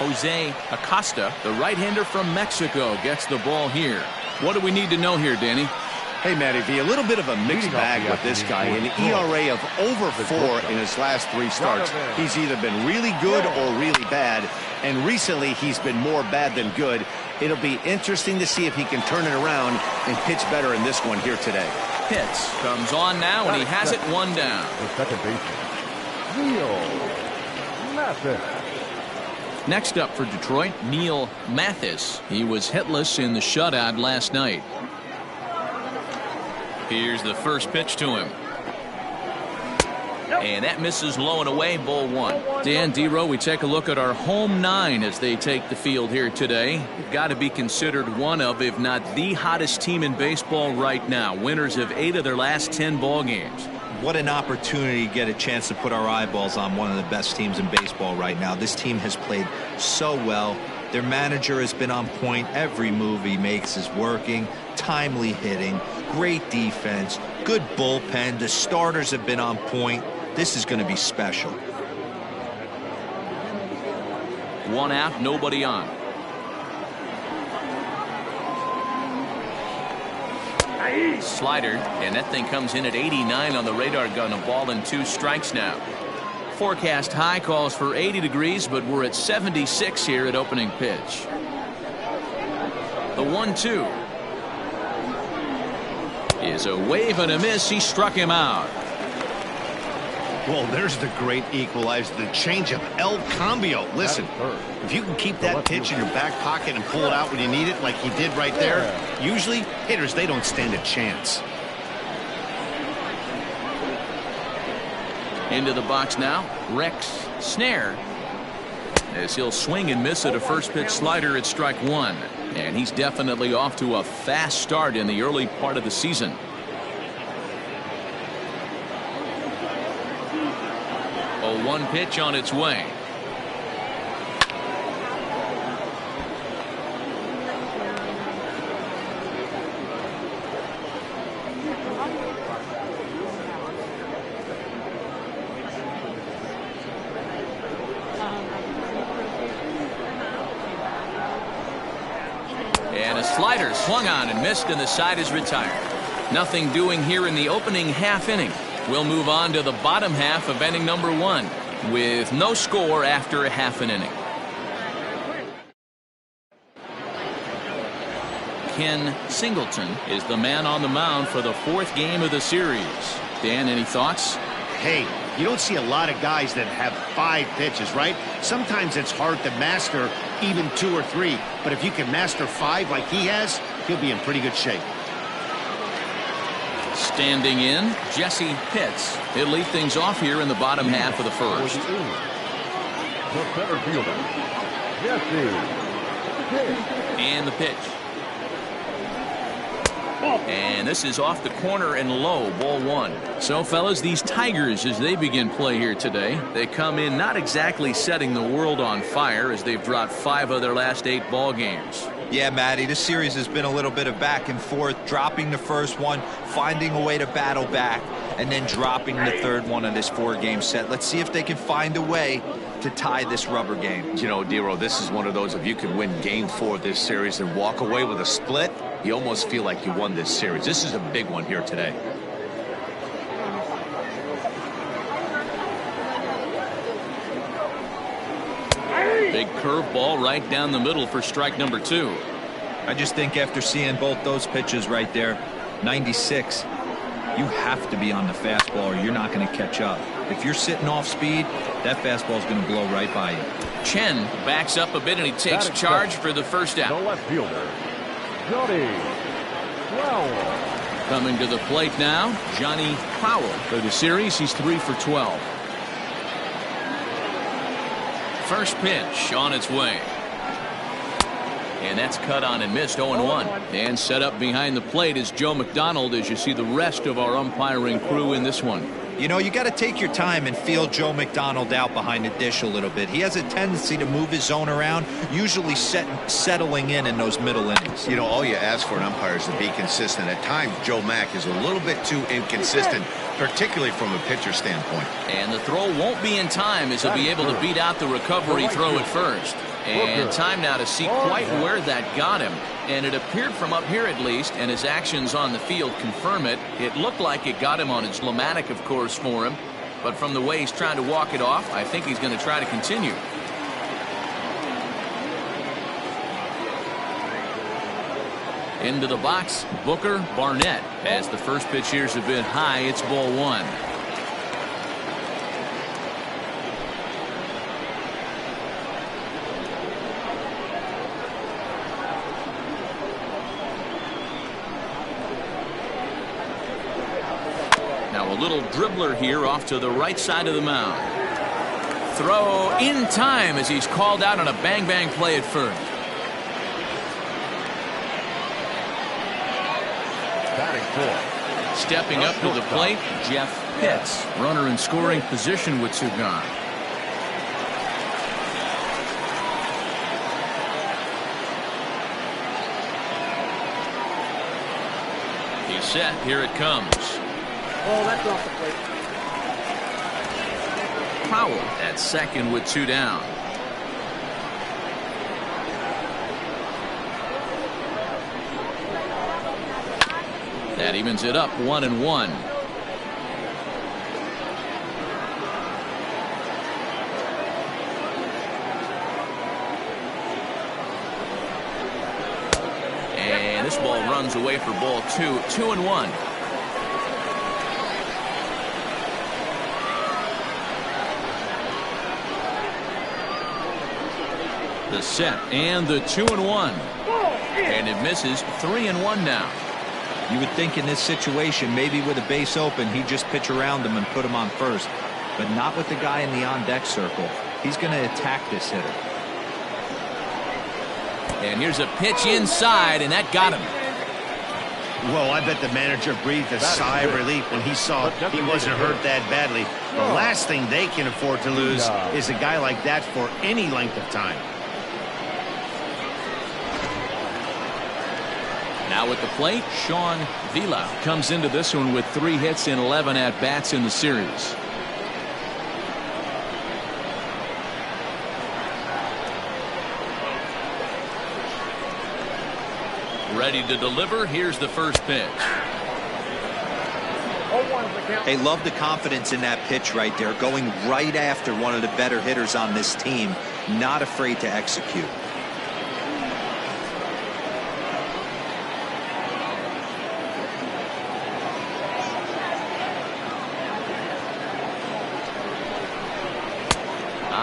Jose Acosta, the right-hander from Mexico, gets the ball here. What do we need to know here, Danny? Hey, Matty V, a little bit of a mixed bag with this guy. An ERA of over 4 in his last 3 starts. He's either been really good or really bad, and recently he's been more bad than good. It'll be interesting to see if he can turn it around and pitch better in this one here today. Pitts comes on now, and he has it 1 down. The second baseman, Neil Mathis. Next up for Detroit, Neil Mathis. He was hitless in the shutout last night. Here's the first pitch to him. And that misses low and away, ball 1. Dan, D-Row, we take a look at our home 9 as they take the field here today. They've got to be considered one of, if not the hottest team in baseball right now. Winners of 8 of their last 10 ball games. What an opportunity to get a chance to put our eyeballs on one of the best teams in baseball right now. This team has played so well. Their manager has been on point. Every move he makes is working. Timely hitting, great defense, good bullpen. The starters have been on point. This is going to be special. 1 out, nobody on. Slider, and that thing comes in at 89 on the radar gun. A ball and 2 strikes now. Forecast high calls for 80 degrees, but we're at 76 here at opening pitch. The 1-2 is a wave and a miss. He struck him out. Well, there's the great equalizer, the changeup, El Cambio. Listen, if you can keep that pitch in your back pocket and pull it out when you need it like he did right there, usually hitters, they don't stand a chance. Into the box now, Rex Snare. As he'll swing and miss at a first pitch slider at strike 1. And he's definitely off to a fast start in the early part of the season. A 1 pitch on its way. And a slider swung on and missed, and the side is retired. Nothing doing here in the opening half inning. We'll move on to the bottom half of inning number 1 with no score after a half an inning. Ken Singleton is the man on the mound for the 4th game of the series. Dan, any thoughts? Hey, you don't see a lot of guys that have 5 pitches, right? Sometimes it's hard to master even 2 or 3, but if you can master 5 like he has, he'll be in pretty good shape. Standing in, Jesse Pitts. He'll lead things off here in the bottom half of the first. The center fielder, Jesse Pitts. And the pitch. And this is off the corner and low, ball 1. So, fellas, these Tigers, as they begin play here today, they come in not exactly setting the world on fire as they've dropped 5 of their last 8 ball games. Yeah, Matty, this series has been a little bit of back and forth, dropping the first one, finding a way to battle back, and then dropping the third one of this 4-game set. Let's see if they can find a way to tie this rubber game. You know, D-Row, this is one of those, if you can win game 4 of this series and walk away with a split, you almost feel like you won this series. This is a big one here today. Big curveball right down the middle for strike number 2. I just think after seeing both those pitches right there, 96, you have to be on the fastball or you're not going to catch up. If you're sitting off speed, that fastball is going to blow right by you. Chen backs up a bit and he takes charge for the first out. The left fielder, Johnny Powell. Coming to the plate now, Johnny Powell. For the series, he's 3 for 12. First pitch on its way. And that's cut on and missed, 0-1. And set up behind the plate is Joe McDonald as you see the rest of our umpiring crew in this one. You know, you got to take your time and feel Joe McDonald out behind the dish a little bit. He has a tendency to move his zone around, usually settling in those middle innings. You know, all you ask for an umpire is to be consistent. At times, Joe Mack is a little bit too inconsistent, particularly from a pitcher standpoint. And the throw won't be in time as he'll be able to beat out the recovery throw at first. And time now to see quite where that got him. And it appeared from up here at least, and his actions on the field confirm it. It looked like it got him on his Lamatic, of course, for him. But from the way he's trying to walk it off, I think he's going to try to continue. Into the box, Booker Barnett. As the first pitch here's a bit high, it's ball one. Now a little dribbler here off to the right side of the mound. Throw in time as he's called out on a bang-bang play at first. Stepping up to the plate, Jeff Pitts. Runner in scoring position with two gone. He's set. Here it comes. Oh, that's off the plate. Powell at second with two down. That evens it up 1-1. And this ball runs away for ball two. 2-1. The set and the 2-1. And it misses. 3-1 now. You would think in this situation, maybe with a base open, he'd just pitch around him and put him on first. But not with the guy in the on-deck circle. He's going to attack this hitter. And here's a pitch inside, and that got him. Well, I bet the manager breathed a sigh of relief when he saw he wasn't hurt that badly. The last thing they can afford to lose is a guy like that for any length of time. Now at the plate, Sean Vila comes into this one with 3 hits and 11 at-bats in the series. Ready to deliver. Here's the first pitch. Hey, love the confidence in that pitch right there. Going right after one of the better hitters on this team. Not afraid to execute.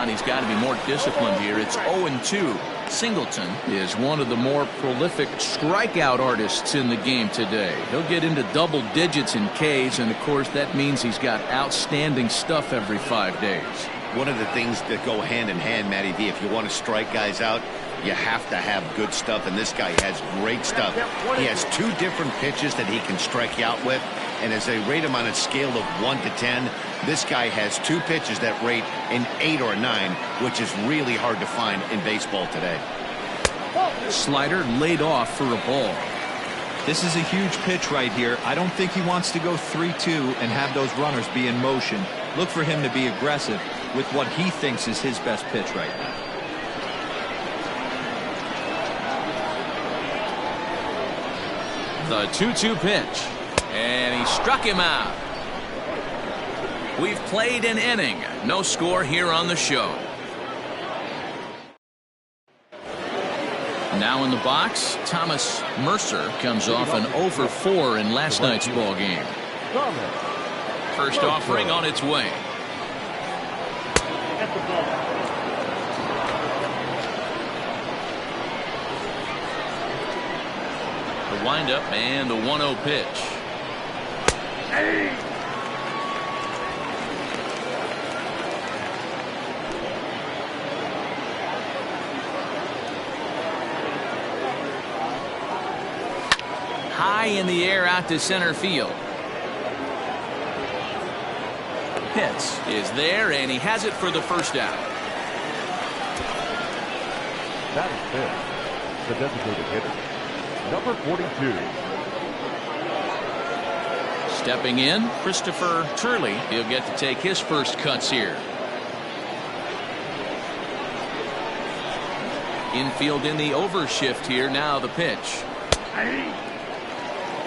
He's got to be more disciplined here. It's 0-2. Singleton is one of the more prolific strikeout artists in the game today. He'll get into double digits in Ks, and of course that means he's got outstanding stuff every 5 days. One of the things that go hand in hand, Matty V, if you want to strike guys out, you have to have good stuff, and this guy has great stuff. He has 2 different pitches that he can strike you out with, and as they rate him on a scale of 1 to 10, this guy has 2 pitches that rate an 8 or a 9, which is really hard to find in baseball today. Slider laid off for a ball. This is a huge pitch right here. I don't think he wants to go 3-2 and have those runners be in motion. Look for him to be aggressive with what he thinks is his best pitch right now. The 2-2 pitch. And he struck him out. We've played an inning. No score here on the show. Now in the box, Thomas Mercer comes off an 0-for-4 in last night's ball game. First offering on its way. The windup and the 1-0 pitch. High in the air out to center field. Pitts is there, and he has it for the first out. That is Pitts, the designated hitter. Number 42. Stepping in, Christopher Turley. He'll get to take his first cuts here. Infield in the overshift here. Now the pitch.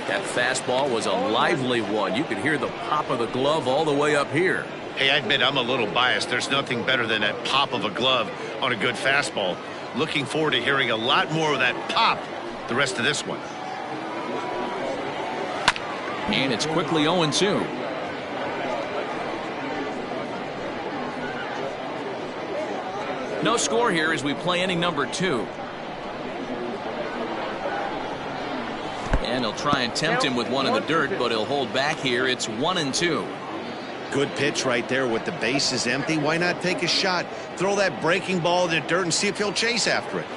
That fastball was a lively one. You could hear the pop of the glove all the way up here. Hey, I admit I'm a little biased. There's nothing better than that pop of a glove on a good fastball. Looking forward to hearing a lot more of that pop the rest of this one. And it's quickly 0-2. No score here as we play inning number 2. And he'll try and tempt him with one in the dirt, but he'll hold back here. It's 1-2. Good pitch right there with the bases empty. Why not take a shot? Throw that breaking ball in the dirt and see if he'll chase after it.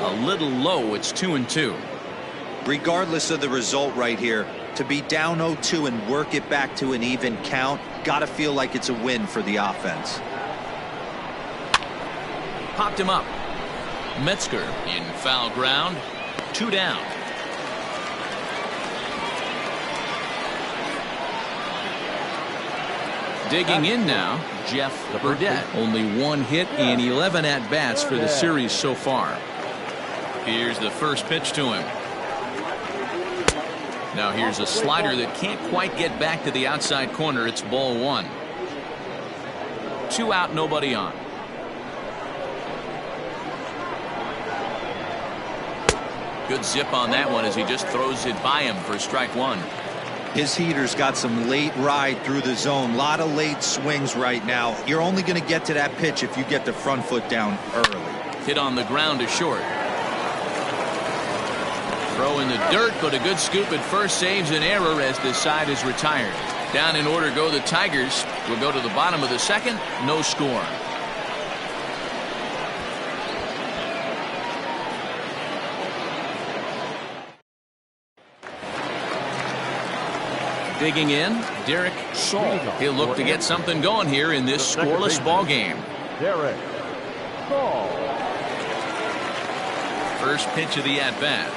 A little low. It's 2-2. Regardless of the result right here, to be down 0-2 and work it back to an even count, gotta feel like it's a win for the offense. Popped him up. Metzger in foul ground. 2 down. Digging in now, Jeff Burdett. Only 1 hit in 11 at-bats for the series so far. Here's the first pitch to him. Now here's a slider that can't quite get back to the outside corner. It's ball 1. 2 out, nobody on. Good zip on that one as he just throws it by him for strike 1. His heater's got some late ride through the zone. A lot of late swings right now. You're only going to get to that pitch if you get the front foot down early. Hit on the ground to short. Throw in the dirt, but a good scoop at first saves an error as this side is retired. Down in order go the Tigers. We'll go to the bottom of the second. No score. Digging in, Derek Saul. He'll look to get something going here in this scoreless ball game. Derek Saul. First pitch of the at-bat.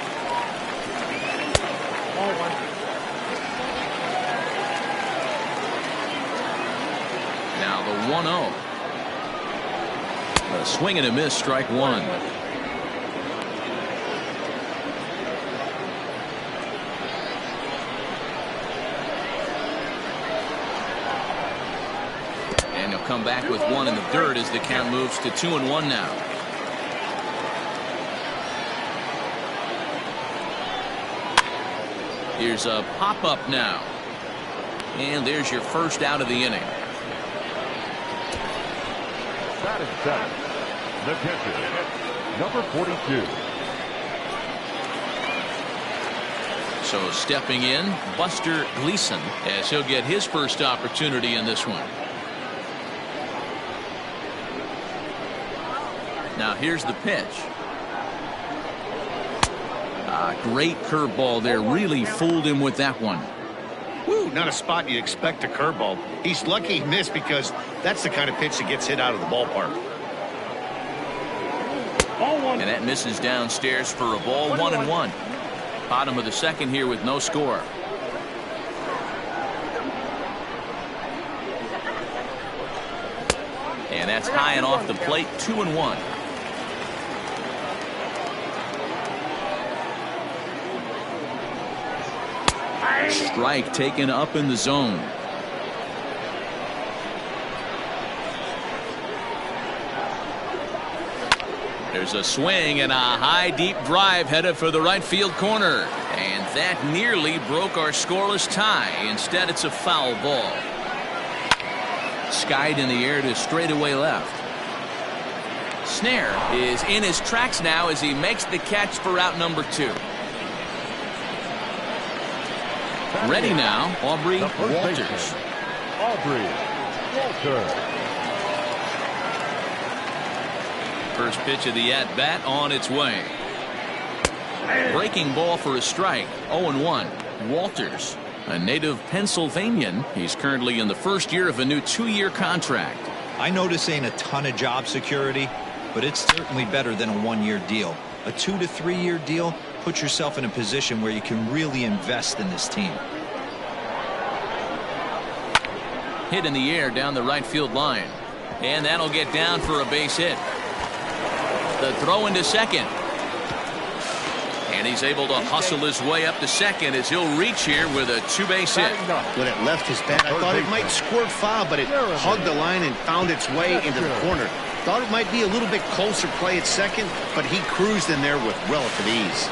Now the 1-0. A swing and a miss, strike 1. Come back with 1 in the dirt as the count moves to 2-1 now. Here's a pop-up now. And there's your first out of the inning. Batting seventh, the catcher, number 42. So stepping in, Buster Gleason, as he'll get his first opportunity in this one. Now here's the pitch. Great curveball there. Really fooled him with that one. Woo, not a spot you'd expect a curveball. He's lucky he missed because that's the kind of pitch that gets hit out of the ballpark. And that misses downstairs for a ball. 1-1. Bottom of the second here with no score. And that's high and off the plate. 2-1. Strike taken up in the zone. There's a swing and a high deep drive headed for the right field corner. And that nearly broke our scoreless tie. Instead, it's a foul ball. Skied in the air to straightaway left. Snare is in his tracks now as he makes the catch for out number 2. Ready now, Aubrey Walters. Aubrey Walters. First pitch of the at-bat on its way. Breaking ball for a strike. 0-1. Walters, a native Pennsylvanian. He's currently in the first year of a new 2-year contract. I know this ain't a ton of job security, but it's certainly better than a 1-year deal. A 2 to 3 year deal puts yourself in a position where you can really invest in this team. hit in the air down the right field line. And that'll get down for a base hit. The throw into second. And he's able to hustle his way up to second as he'll reach here with a two-base hit. When it left his bat, I thought it might squirt foul, but it hugged the line and found its way into the corner. Thought it might be a little bit closer play at second, but he cruised in there with relative ease.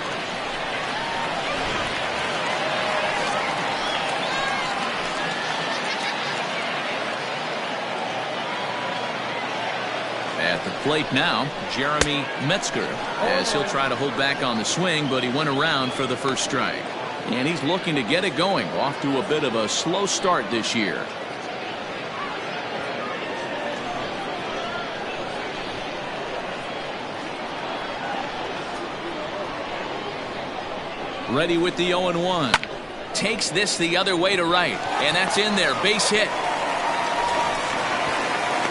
At the plate now, Jeremy Metzger, as he'll try to hold back on the swing, but he went around for the first strike. And he's looking to get it going, off to a bit of a slow start this year. Ready with the 0-1. Takes this the other way to right, and that's in there, base hit.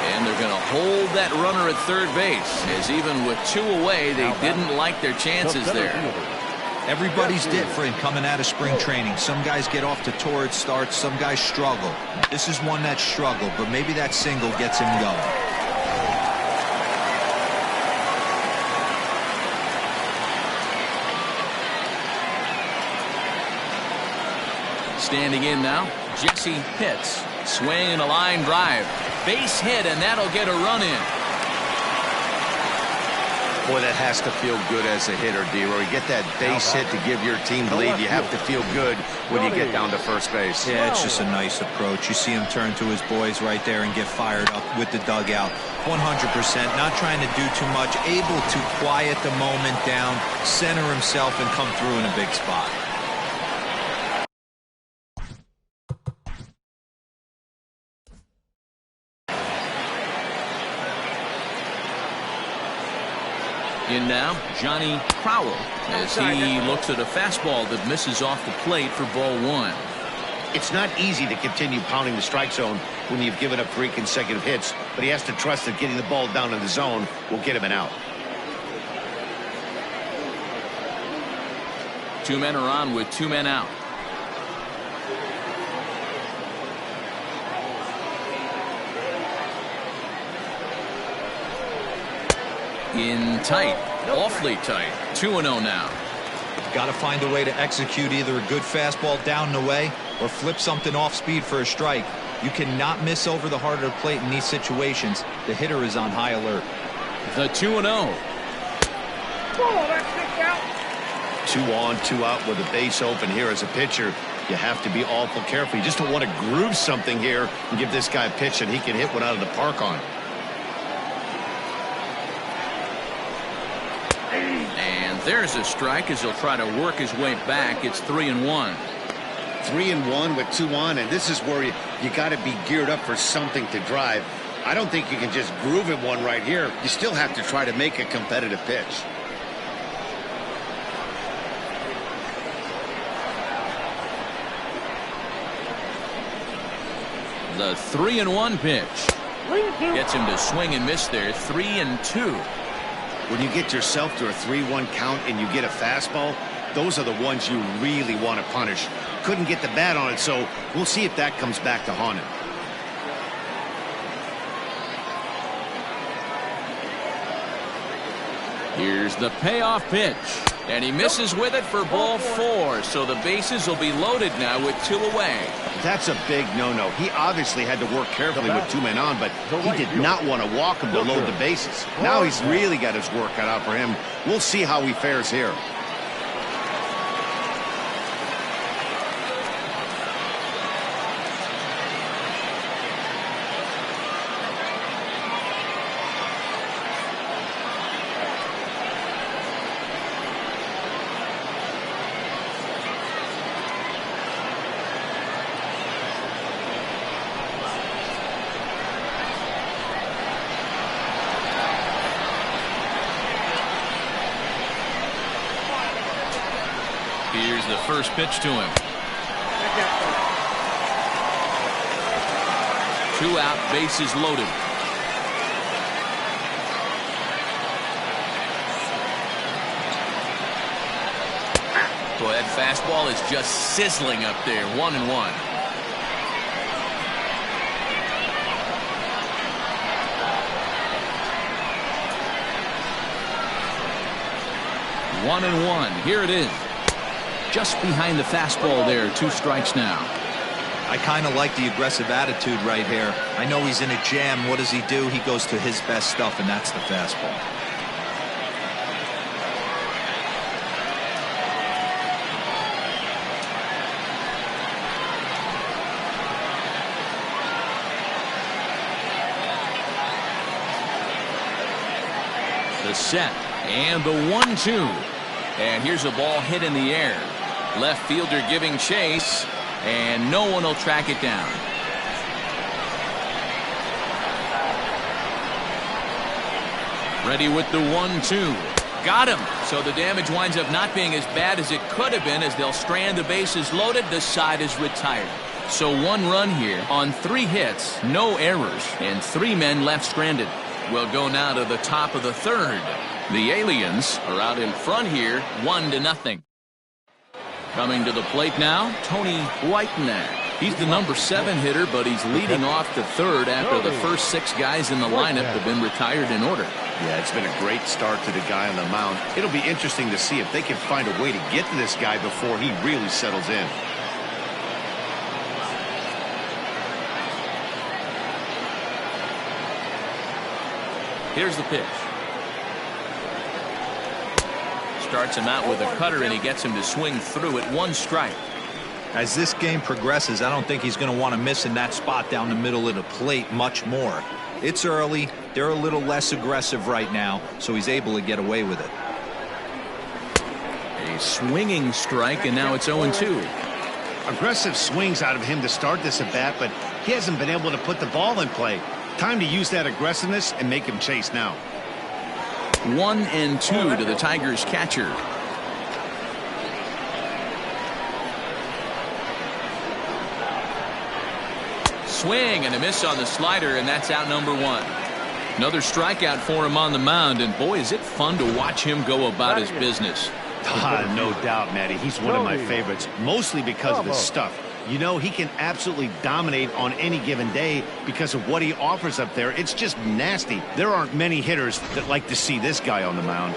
And they're going to hold that runner at third base, as even with two away, they didn't like their chances there. Everybody's different coming out of spring training. Some guys get off to torrid starts, some guys struggle. This is one that struggled, but maybe that single gets him going. Standing in now, Jesse Pitts. Swing and a line drive. Base hit, and that'll get a run in. Boy, that has to feel good as a hitter, D-Roy. You get that base hit to give your team the lead. You have to feel good when you get down to first base. Yeah, it's just a nice approach. You see him turn to his boys right there and get fired up with the dugout. 100%, not trying to do too much, able to quiet the moment down, center himself, and come through in a big spot. In now, Johnny Crowell, as he looks at a fastball that misses off the plate for ball one. It's not easy to continue pounding the strike zone when you've given up 3 consecutive hits, but he has to trust that getting the ball down in the zone will get him an out. 2 men are on with 2 men out. In tight, awfully tight. 2-0 now. Got to find a way to execute either a good fastball down and away or flip something off speed for a strike. You cannot miss over the heart of the plate in these situations. The hitter is on high alert. The 2-0. Oh, that's kicked out. 2 on, 2 out with a base open here as a pitcher. You have to be awful careful. You just don't want to groove something here and give this guy a pitch that he can hit one out of the park on. And there's a strike as he'll try to work his way back. It's 3-1. 3-1 with 2 on, and this is where you got to be geared up for something to drive. I don't think you can just groove him one right here. You still have to try to make a competitive pitch. The 3-1 pitch gets him to swing and miss there. 3-2. When you get yourself to a 3-1 count and you get a fastball, those are the ones you really want to punish. Couldn't get the bat on it, so we'll see if that comes back to haunt him. Here's the payoff pitch, and he misses with it for ball 4, so the bases will be loaded now with 2 away. That's a big no-no. He obviously had to work carefully with 2 men on, but he did not want to walk him to load the bases. Now he's really got his work cut out for him. We'll see how he fares here. Here's the first pitch to him. 2 out, bases loaded. Boy, that fastball is just sizzling up there. 1-1. 1-1. Here it is. Just behind the fastball there. 2 strikes now. I kind of like the aggressive attitude right here. I know he's in a jam. What does he do? He goes to his best stuff, and that's the fastball. The set and the 1-2. And here's a ball hit in the air. Left fielder giving chase, and no one will track it down. Ready with the 1-2. Got him. So the damage winds up not being as bad as it could have been, as they'll strand the bases loaded. The side is retired. So 1 run here on 3 hits, no errors, and 3 men left stranded. We'll go now to the top of the 3rd. The Aliens are out in front here, 1-0. Coming to the plate now, Tony Whitener. He's the number 7 hitter, but he's leading off the 3rd after the first 6 guys in the lineup have been retired in order. Yeah, it's been a great start to the guy on the mound. It'll be interesting to see if they can find a way to get to this guy before he really settles in. Here's the pitch. Starts him out with a cutter, and he gets him to swing through it. 1 strike. As this game progresses, I don't think he's going to want to miss in that spot down the middle of the plate much more. It's early. They're a little less aggressive right now, so he's able to get away with it. A swinging strike, and now it's 0-2. Aggressive swings out of him to start this at bat, but he hasn't been able to put the ball in play. Time to use that aggressiveness and make him chase now. 1-2 to the Tigers catcher. Swing and a miss on the slider, and that's out number 1. Another strikeout for him on the mound, and boy, is it fun to watch him go about his business. No doubt, Matty. He's one of my favorites, mostly because of his stuff. You know, he can absolutely dominate on any given day because of what he offers up there. It's just nasty. There aren't many hitters that like to see this guy on the mound.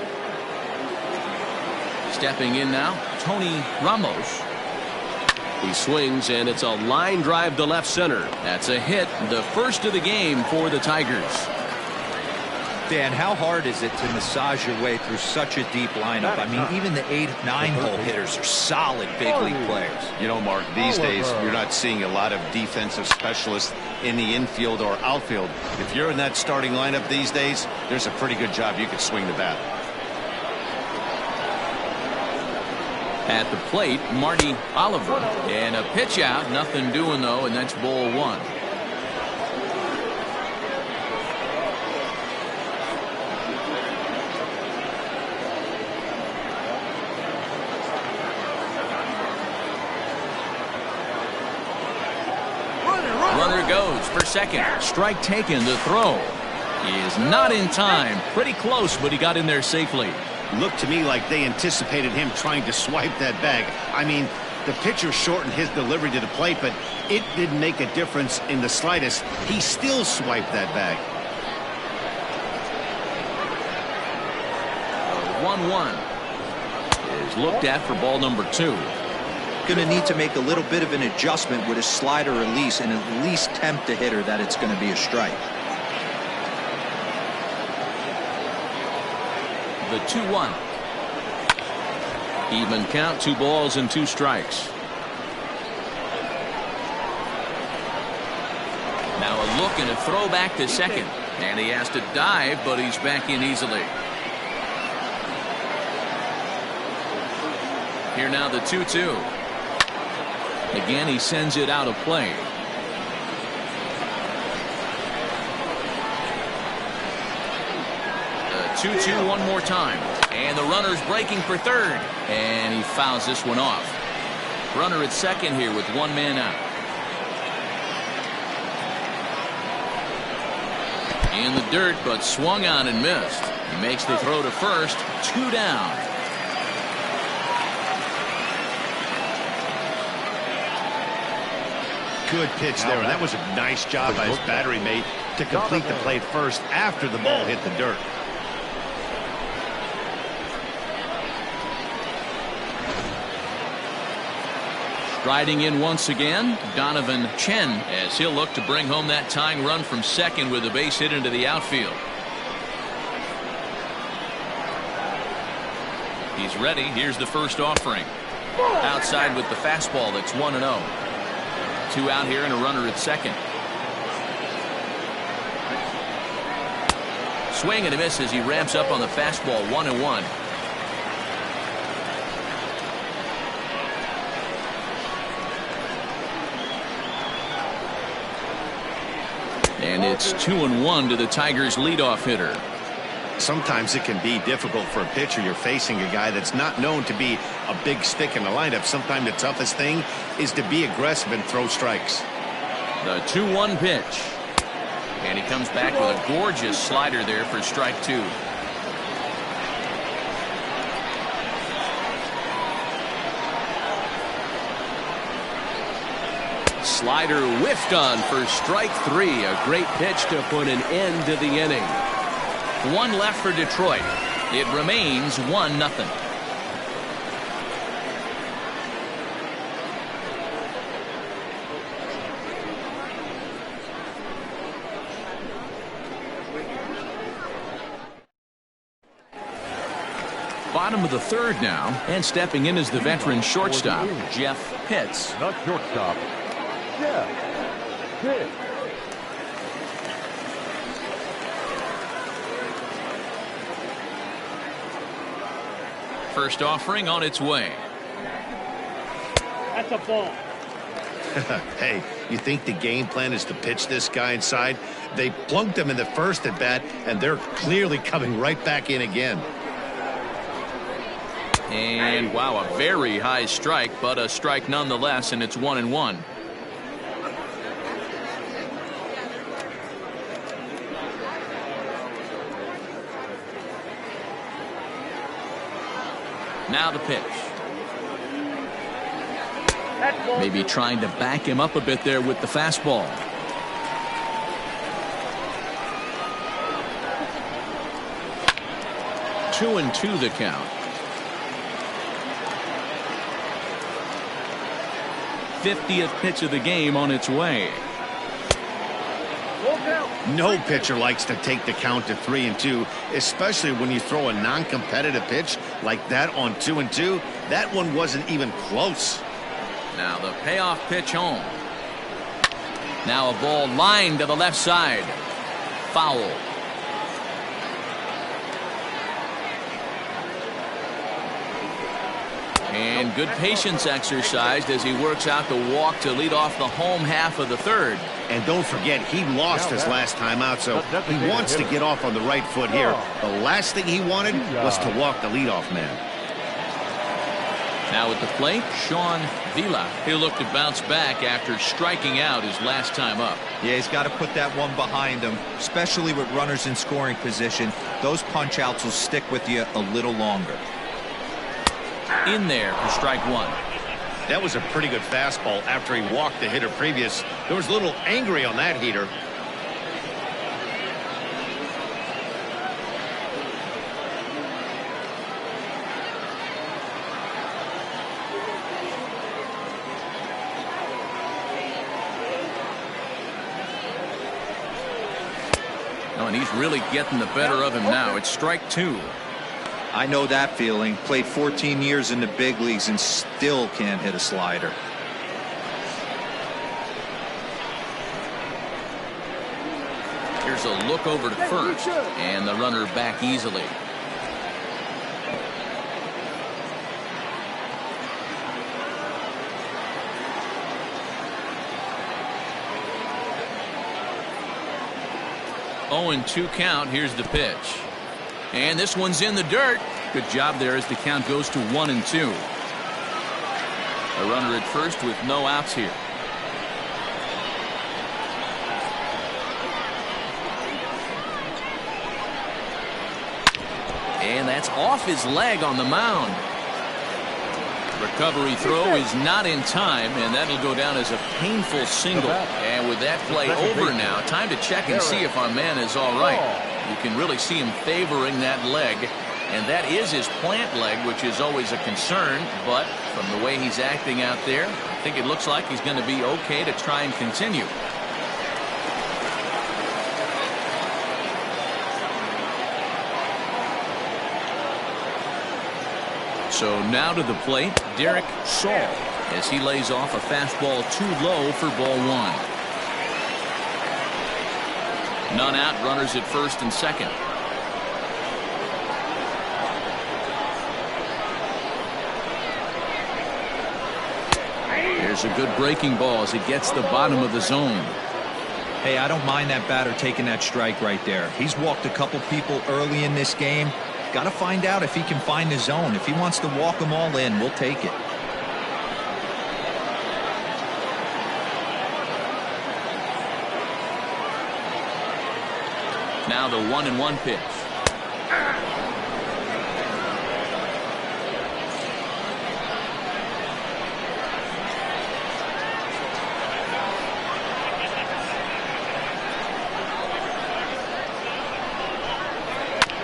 Stepping in now, Tony Ramos. He swings, and it's a line drive to left center. That's a hit, the first of the game for the Tigers. Dan, how hard is it to massage your way through such a deep lineup? I mean, even the 8, 9-hole hitters are solid big league players. You know, Mark, these days you're not seeing a lot of defensive specialists in the infield or outfield. If you're in that starting lineup these days, there's a pretty good job you could swing the bat. At the plate, Marty Oliver. And a pitch out, nothing doing though, and that's ball 1. Runner goes for second. Strike taken, the throw. He is not in time. Pretty close, but he got in there safely. Looked to me like they anticipated him trying to swipe that bag. I mean, the pitcher shortened his delivery to the plate, but it didn't make a difference in the slightest. He still swiped that bag. 1-1 is looked at for ball number 2. Going to need to make a little bit of an adjustment with his slider release and at least tempt the hitter that it's going to be a strike. The 2-1. Even count, 2 balls and 2 strikes. Now a look and a throw back to second. And he has to dive, but he's back in easily. Here now the 2-2. Again, he sends it out of play. The 2-2 one more time. And the runner's breaking for third. And he fouls this one off. Runner at second here with 1 man out. In the dirt, but swung on and missed. He makes the throw to first. 2 down. Good pitch there, and that was a nice job by his battery mate to complete the play first after the ball hit the dirt. Riding in once again, Donovan Chen, as he'll look to bring home that tying run from second with a base hit into the outfield. He's ready. Here's the first offering. Outside with the fastball. That's 1-0. 2 out here and a runner at second. Swing and a miss as he ramps up on the fastball. 1-1. And it's 2-1 to the Tigers' leadoff hitter. Sometimes it can be difficult for a pitcher. You're facing a guy that's not known to be a big stick in the lineup. Sometimes the toughest thing is to be aggressive and throw strikes. The 2-1 pitch. And he comes back with a gorgeous slider there for strike 2. Slider whiffed on for strike 3. A great pitch to put an end to the inning. 1 left for Detroit. It remains 1-0. Bottom of the third now, and stepping in is the veteran shortstop, Jeff Pitts. Not shortstop. Jeff Pitts. First offering on its way. That's a ball. Hey, you think the game plan is to pitch this guy inside? They plunked him in the first at bat, and they're clearly coming right back in again. And wow, a very high strike, but a strike nonetheless, and it's 1-1. Now the pitch. Maybe trying to back him up a bit there with the fastball. Two and 2 the count. 50th pitch of the game on its way. No pitcher likes to take the count to 3-2, especially when you throw a non-competitive pitch like that on 2-2. That one wasn't even close. Now the payoff pitch home. Now a ball lined to the left side. Foul. And good patience exercised as he works out the walk to lead off the home half of the third. And don't forget, he lost his last time out, so he wants to get off on the right foot here. The last thing he wanted was to walk the leadoff man. Now at the plate, Sean Vila. He'll look to bounce back after striking out his last time up. Yeah, he's got to put that one behind him, especially with runners in scoring position. Those punch outs will stick with you a little longer. In there for strike 1. That was a pretty good fastball after he walked the hitter previous. There was a little angry on that heater. Oh, and he's really getting the better of him now. It's strike 2. I know that feeling. Played 14 years in the big leagues and still can't hit a slider. Here's a look over to first, and the runner back easily. Oh, and 2 count. Here's the pitch. And this one's in the dirt. Good job there as the count goes to 1-2. A runner at first with no outs here. And that's off his leg on the mound. Recovery throw is not in time, and that'll go down as a painful single. And with that play over now, time to check and see if our man is all right. You can really see him favoring that leg And that is his plant leg, which is always a concern. But from the way he's acting out there, I think it looks like he's going to be okay to try and continue. So now to the plate, Derek Saul, as he lays off a fastball too low for ball one. None out, runners at first and second. There's a good breaking ball as it gets the bottom of the zone. Hey, I don't mind that batter taking that strike right there. He's walked a couple people early in this game. Got to find out if he can find the zone. If he wants to walk them all in, we'll take it. Now the 1-1 pitch.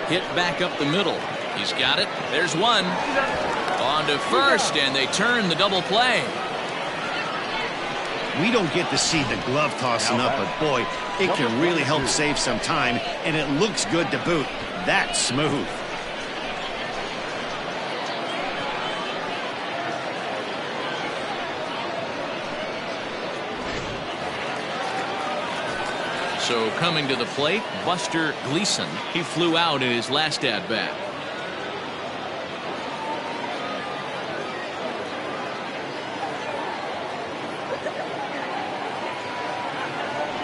Hit back up the middle. He's got it. There's one. On to first, and they turn the double play. We don't get to see the glove tossing up, but boy, it can really help save some time, and it looks good to boot. That's smooth. So coming to the plate, Buster Gleason. He flew out in his last at-bat.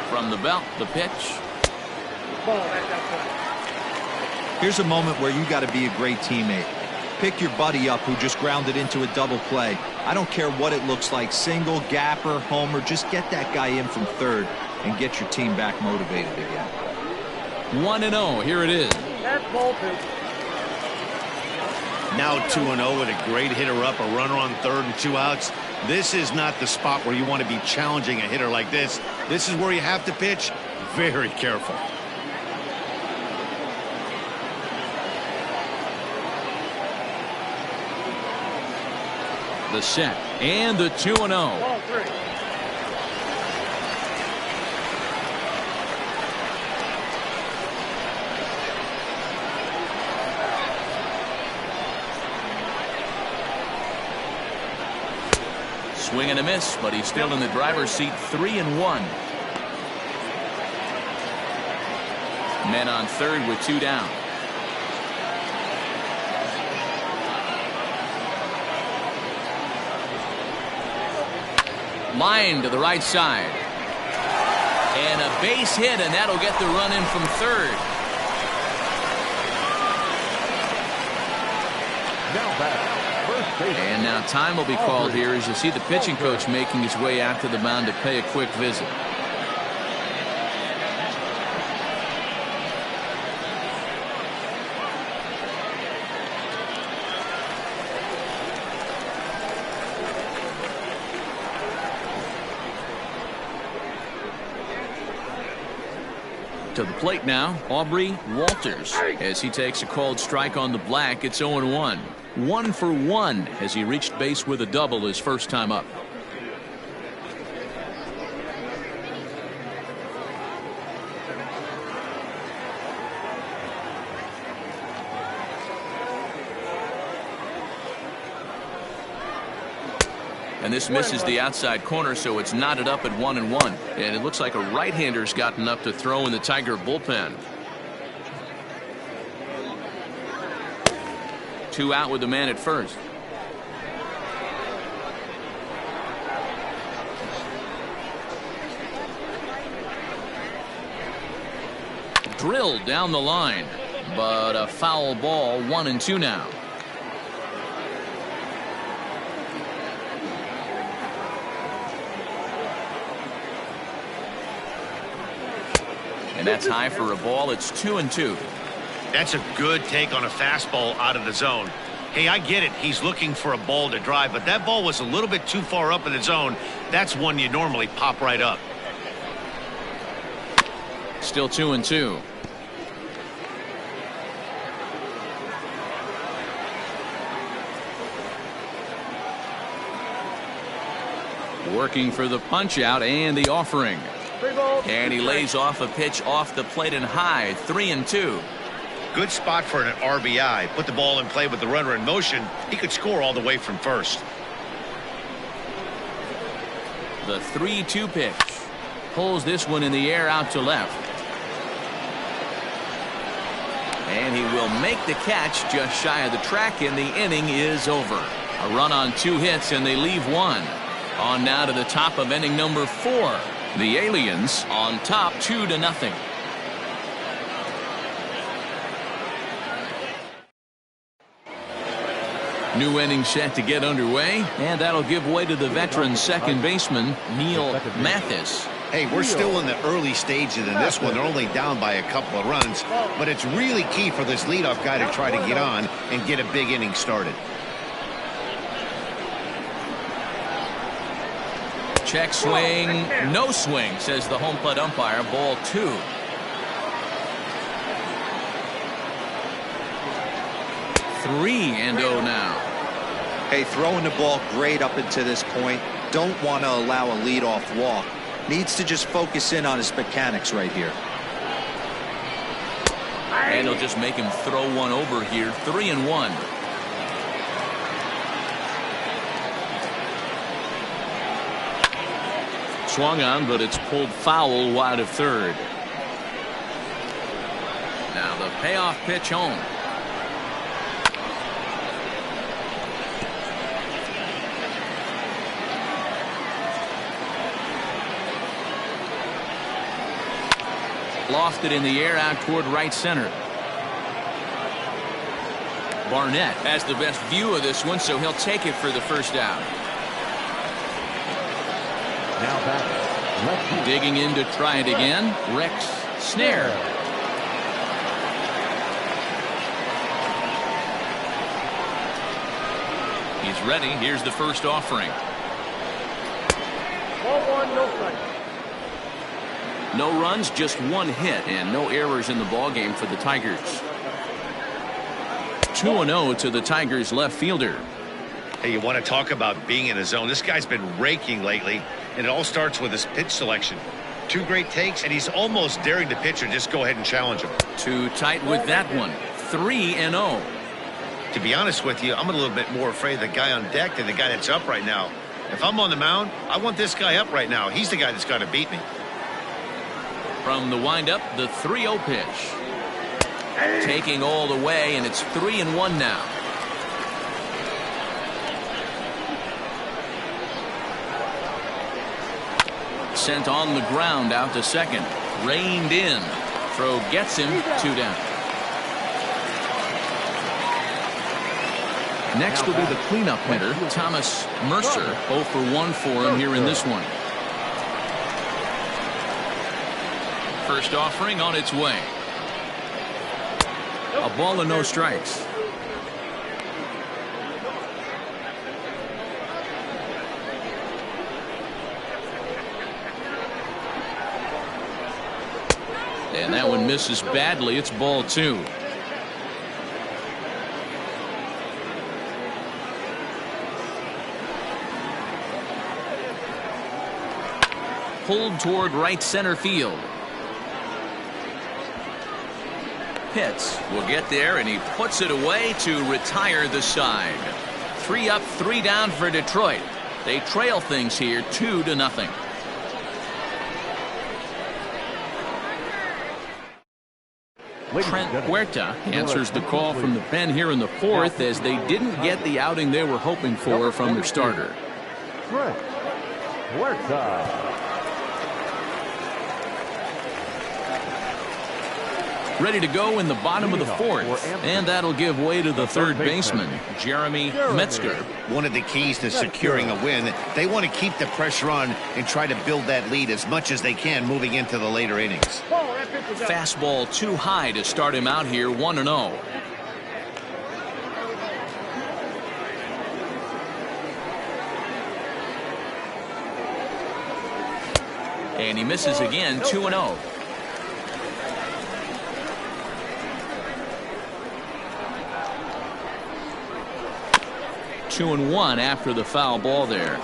From the belt, the pitch. Here's a moment where you got to be a great teammate. Pick your buddy up who just grounded into a double play. I don't care what it looks like, single, gapper, homer, just get that guy in from third and get your team back motivated again. 1-0, here it is. That's ball two. Now 2-0 with a great hitter up, a runner on third and 2 outs. This is not the spot where you want to be challenging a hitter like this. This is where you have to pitch very careful. The set and the 2-0. Ball three. Swing and a miss, but he's still in the driver's seat, 3-1. Men on third with 2 down. Line to the right side. And a base hit, and that'll get the run in from third. Now back. And now time will be called here as you see the pitching coach making his way out to the mound to pay a quick visit. To the plate now, Aubrey Walters, as he takes a called strike on the black. It's 0-1. 1 for 1 as he reached base with a double his first time up. And this misses the outside corner, so it's knotted up at 1-1. And it looks like a right-hander's gotten up to throw in the Tiger bullpen. 2 out with the man at first. Drilled down the line, but a foul ball. 1-2 now. And that's high for a ball. It's 2-2. That's a good take on a fastball out of the zone. Hey, I get it. He's looking for a ball to drive, but that ball was a little bit too far up in the zone. That's one you normally pop right up. Still 2-2. Working for the punch out and the offering. And he lays off a pitch off the plate and high. 3-2. Good spot for an RBI. Put the ball in play with the runner in motion. He could score all the way from first. The 3-2 pitch. Pulls this one in the air out to left. And he will make the catch just shy of the track, and the inning is over. A run on 2 hits, and they leave 1. On now to the top of inning number 4. The Aliens on top 2-0. New inning set to get underway, and that'll give way to the veteran second baseman, Neil Mathis. Hey, we're still in the early stages in this one. They're only down by a couple of runs, but it's really key for this leadoff guy to try to get on and get a big inning started. Check swing, no swing, says the home plate umpire. Ball 2. Three and 0 now. Hey, throwing the ball great up into this point. Don't want to allow a leadoff walk. Needs to just focus in on his mechanics right here. And he'll just make him throw one over here. 3-1. Swung on, but it's pulled foul wide of third. Now the payoff pitch home. Lofted in the air out toward right center. Barnett has the best view of this one, so he'll take it for the first out. Now back. Left. Digging in to try it again. Rex Snare. He's ready. Here's the first offering. Ball 1, no strike. No runs, just 1 hit, and no errors in the ball game for the Tigers. 2-0 to the Tigers left fielder. Hey, you want to talk about being in the zone. This guy's been raking lately, and it all starts with his pitch selection. 2 great takes, and he's almost daring the pitcher just go ahead and challenge him. Too tight with that one. 3-0. To be honest with you, I'm a little bit more afraid of the guy on deck than the guy that's up right now. If I'm on the mound, I want this guy up right now. He's the guy that's got to beat me. From the windup, the 3-0 pitch. Taking all the way, and it's 3-1 now. Sent on the ground out to second. Reined in. Throw gets him. 2 down. Next will be the cleanup hitter, Thomas Mercer. 0 for 1 for him here in this one. First offering on its way. A ball and no strikes. And that one misses badly. It's ball 2. Pulled toward right center field. Pitts will get there, and he puts it away to retire the side. 3 up, 3 down for Detroit. They trail things here 2-0. Trent Huerta answers the call from the pen here in the 4th, as they didn't get the outing they were hoping for from their starter. Trent Huerta. Ready to go in the bottom of the 4th, and that'll give way to the third baseman, Jeremy Metzger. One of the keys to securing a win, they want to keep the pressure on and try to build that lead as much as they can moving into the later innings. Fastball too high to start him out here. 1-0. And he misses again. 2-0. 2-1 after the foul ball there.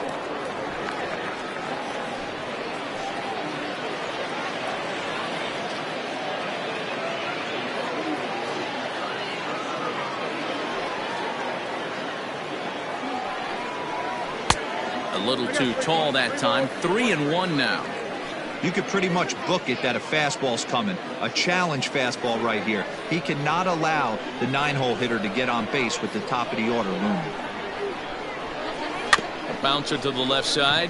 little too tall that time. 3-1 now. You could pretty much book it that a fastball's coming. A challenge fastball right here. He cannot allow the 9-hole hitter to get on base with the top of the order looming. A bouncer to the left side.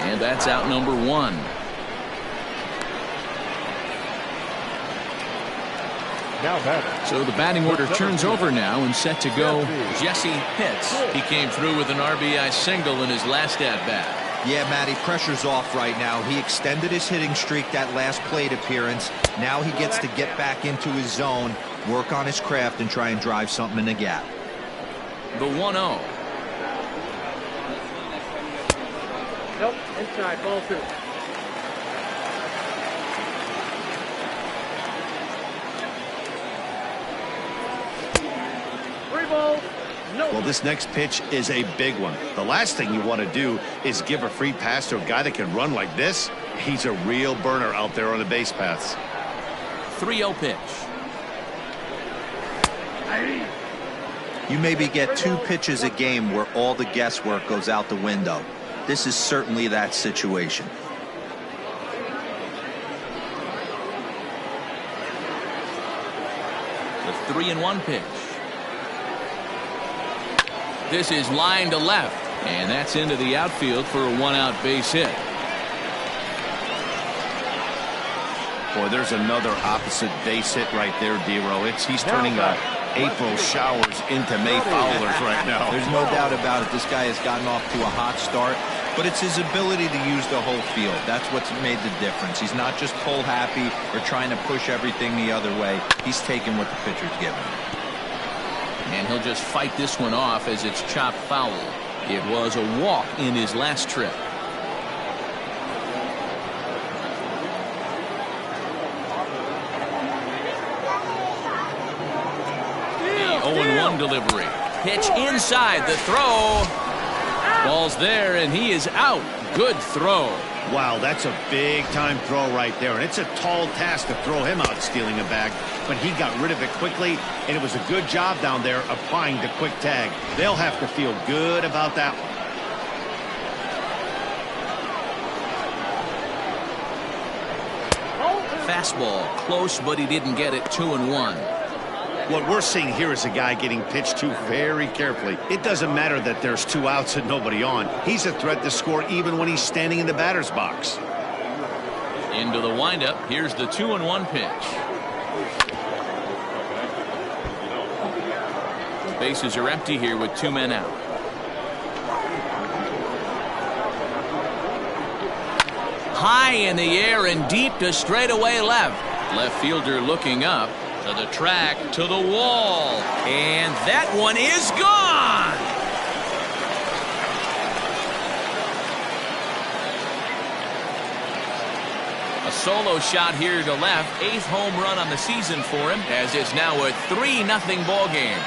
And that's out number 1. Now batting. So the batting order turns over now and set to go. Jesse Pitts. He came through with an RBI single in his last at-bat. Yeah, Matty, pressure's off right now. He extended his hitting streak that last plate appearance. Now he gets to get back into his zone, work on his craft, and try and drive something in the gap. The 1-0. Nope, inside, ball 2. Well, this next pitch is a big one. The last thing you want to do is give a free pass to a guy that can run like this. He's a real burner out there on the base paths. 3-0 pitch. You maybe get 2 pitches a game where all the guesswork goes out the window. This is certainly that situation. The 3-1 pitch. This is line to left, and that's into the outfield for a 1-out base hit. Boy, there's another opposite base hit right there, D-Row. He's turning April showers into May foulers right now. There's no doubt about it. This guy has gotten off to a hot start, but it's his ability to use the whole field. That's what's made the difference. He's not just pull happy or trying to push everything the other way. He's taking what the pitcher's giving him. And he'll just fight this one off as it's chopped foul. It was a walk in his last trip. The 0-1 delivery. Pitch inside the throw. Ball's there and he is out. Good throw. Wow, that's a big-time throw right there, and it's a tall task to throw him out stealing a bag, but he got rid of it quickly, and it was a good job down there applying the quick tag. They'll have to feel good about that one. Fastball close, but he didn't get it. 2-1. What we're seeing here is a guy getting pitched to very carefully. It doesn't matter that there's 2 outs and nobody on. He's a threat to score even when he's standing in the batter's box. Into the windup. Here's the 2-1 pitch. Bases are empty here with 2 men out. High in the air and deep to straightaway left. Left fielder looking up. To the track, to the wall, and that one is gone. A solo shot here to left, 8th home run on the season for him, as it's now a 3-0 ball game.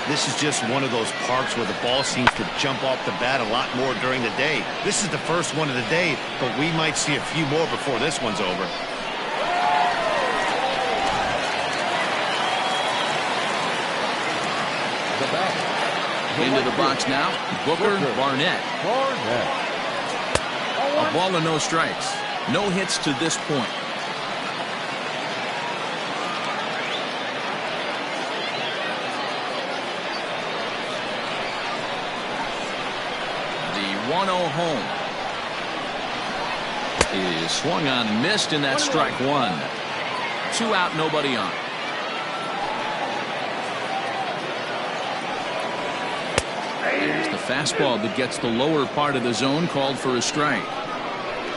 This is just one of those parks where the ball seems to jump off the bat a lot more during the day. This is the first one of the day, but we might see a few more before this one's over. Into the box now, Booker Barnett. A ball and no strikes. No hits to this point. The 1-0 home is swung on and missed, and that's strike 1. 2 out, nobody on. There's the fastball that gets the lower part of the zone, called for a strike.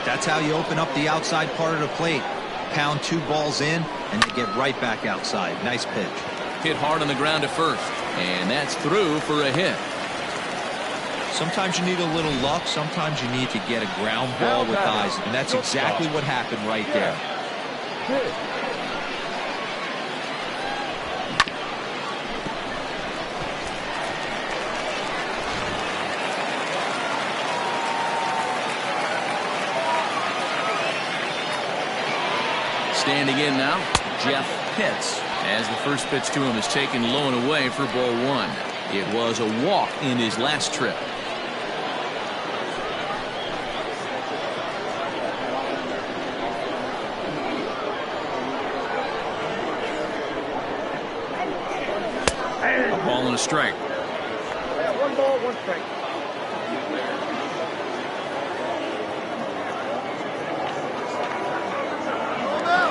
That's how you open up the outside part of the plate. Pound 2 balls in, and they get right back outside. Nice pitch. Hit hard on the ground at first, and that's through for a hit. Sometimes you need a little luck. Sometimes you need to get a ground ball with eyes, and that's exactly what happened right there. Standing in now, Jeff Pitts, as the first pitch to him is taken low and away for ball one. It was a walk in his last trip. A ball and a strike. One ball, one strike.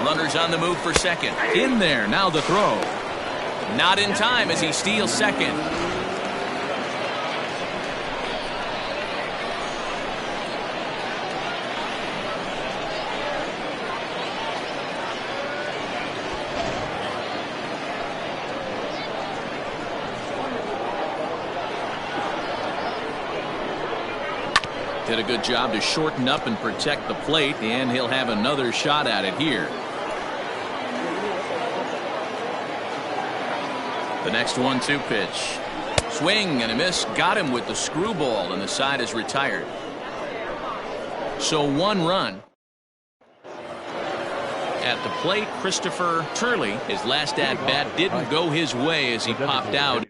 Runners on the move for second. In there, now the throw. Not in time as he steals second. Did a good job to shorten up and protect the plate, and he'll have another shot at it here. The next 1-2 pitch. Swing and a miss. Got him with the screwball, and the side is retired. So 1 run. At the plate, Christopher Turley. His last at-bat didn't go his way as he popped out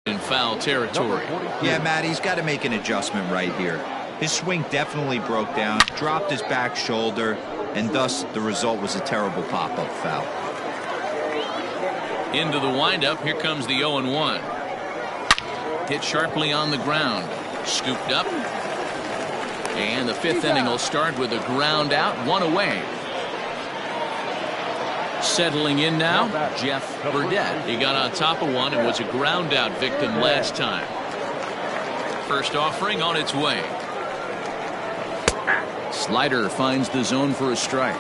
in foul territory. Yeah, Matt, he's got to make an adjustment right here. His swing definitely broke down, dropped his back shoulder, and thus the result was a terrible pop-up foul. Into the windup. Here comes the 0-1. Hit sharply on the ground. Scooped up. And the 5th inning will start with a ground out, 1 away. Settling in now, Jeff Burdett. He got on top of one and was a ground out victim last time. First offering on its way. Slider finds the zone for a strike.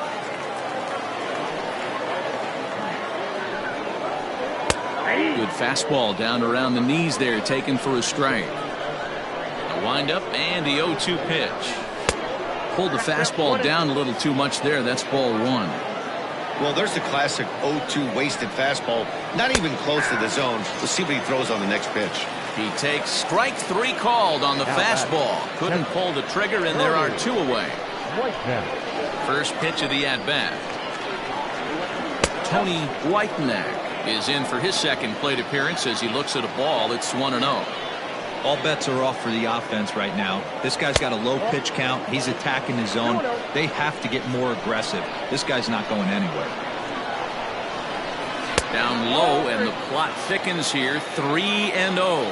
Good fastball down around the knees there, taken for a strike. A windup and the 0-2 pitch. Pulled the fastball down a little too much there. That's ball 1. Well, there's the classic 0-2 wasted fastball. Not even close to the zone. We'll see what he throws on the next pitch. He takes strike 3 called on the fastball. Couldn't pull the trigger, and there are 2 away. First pitch of the at-bat. Tony Whitenack is in for his second plate appearance as he looks at a ball. It's 1-0. All bets are off for the offense right now. This guy's got a low pitch count. He's attacking his zone. They have to get more aggressive. This guy's not going anywhere. Down low, and the plot thickens here. 3-0.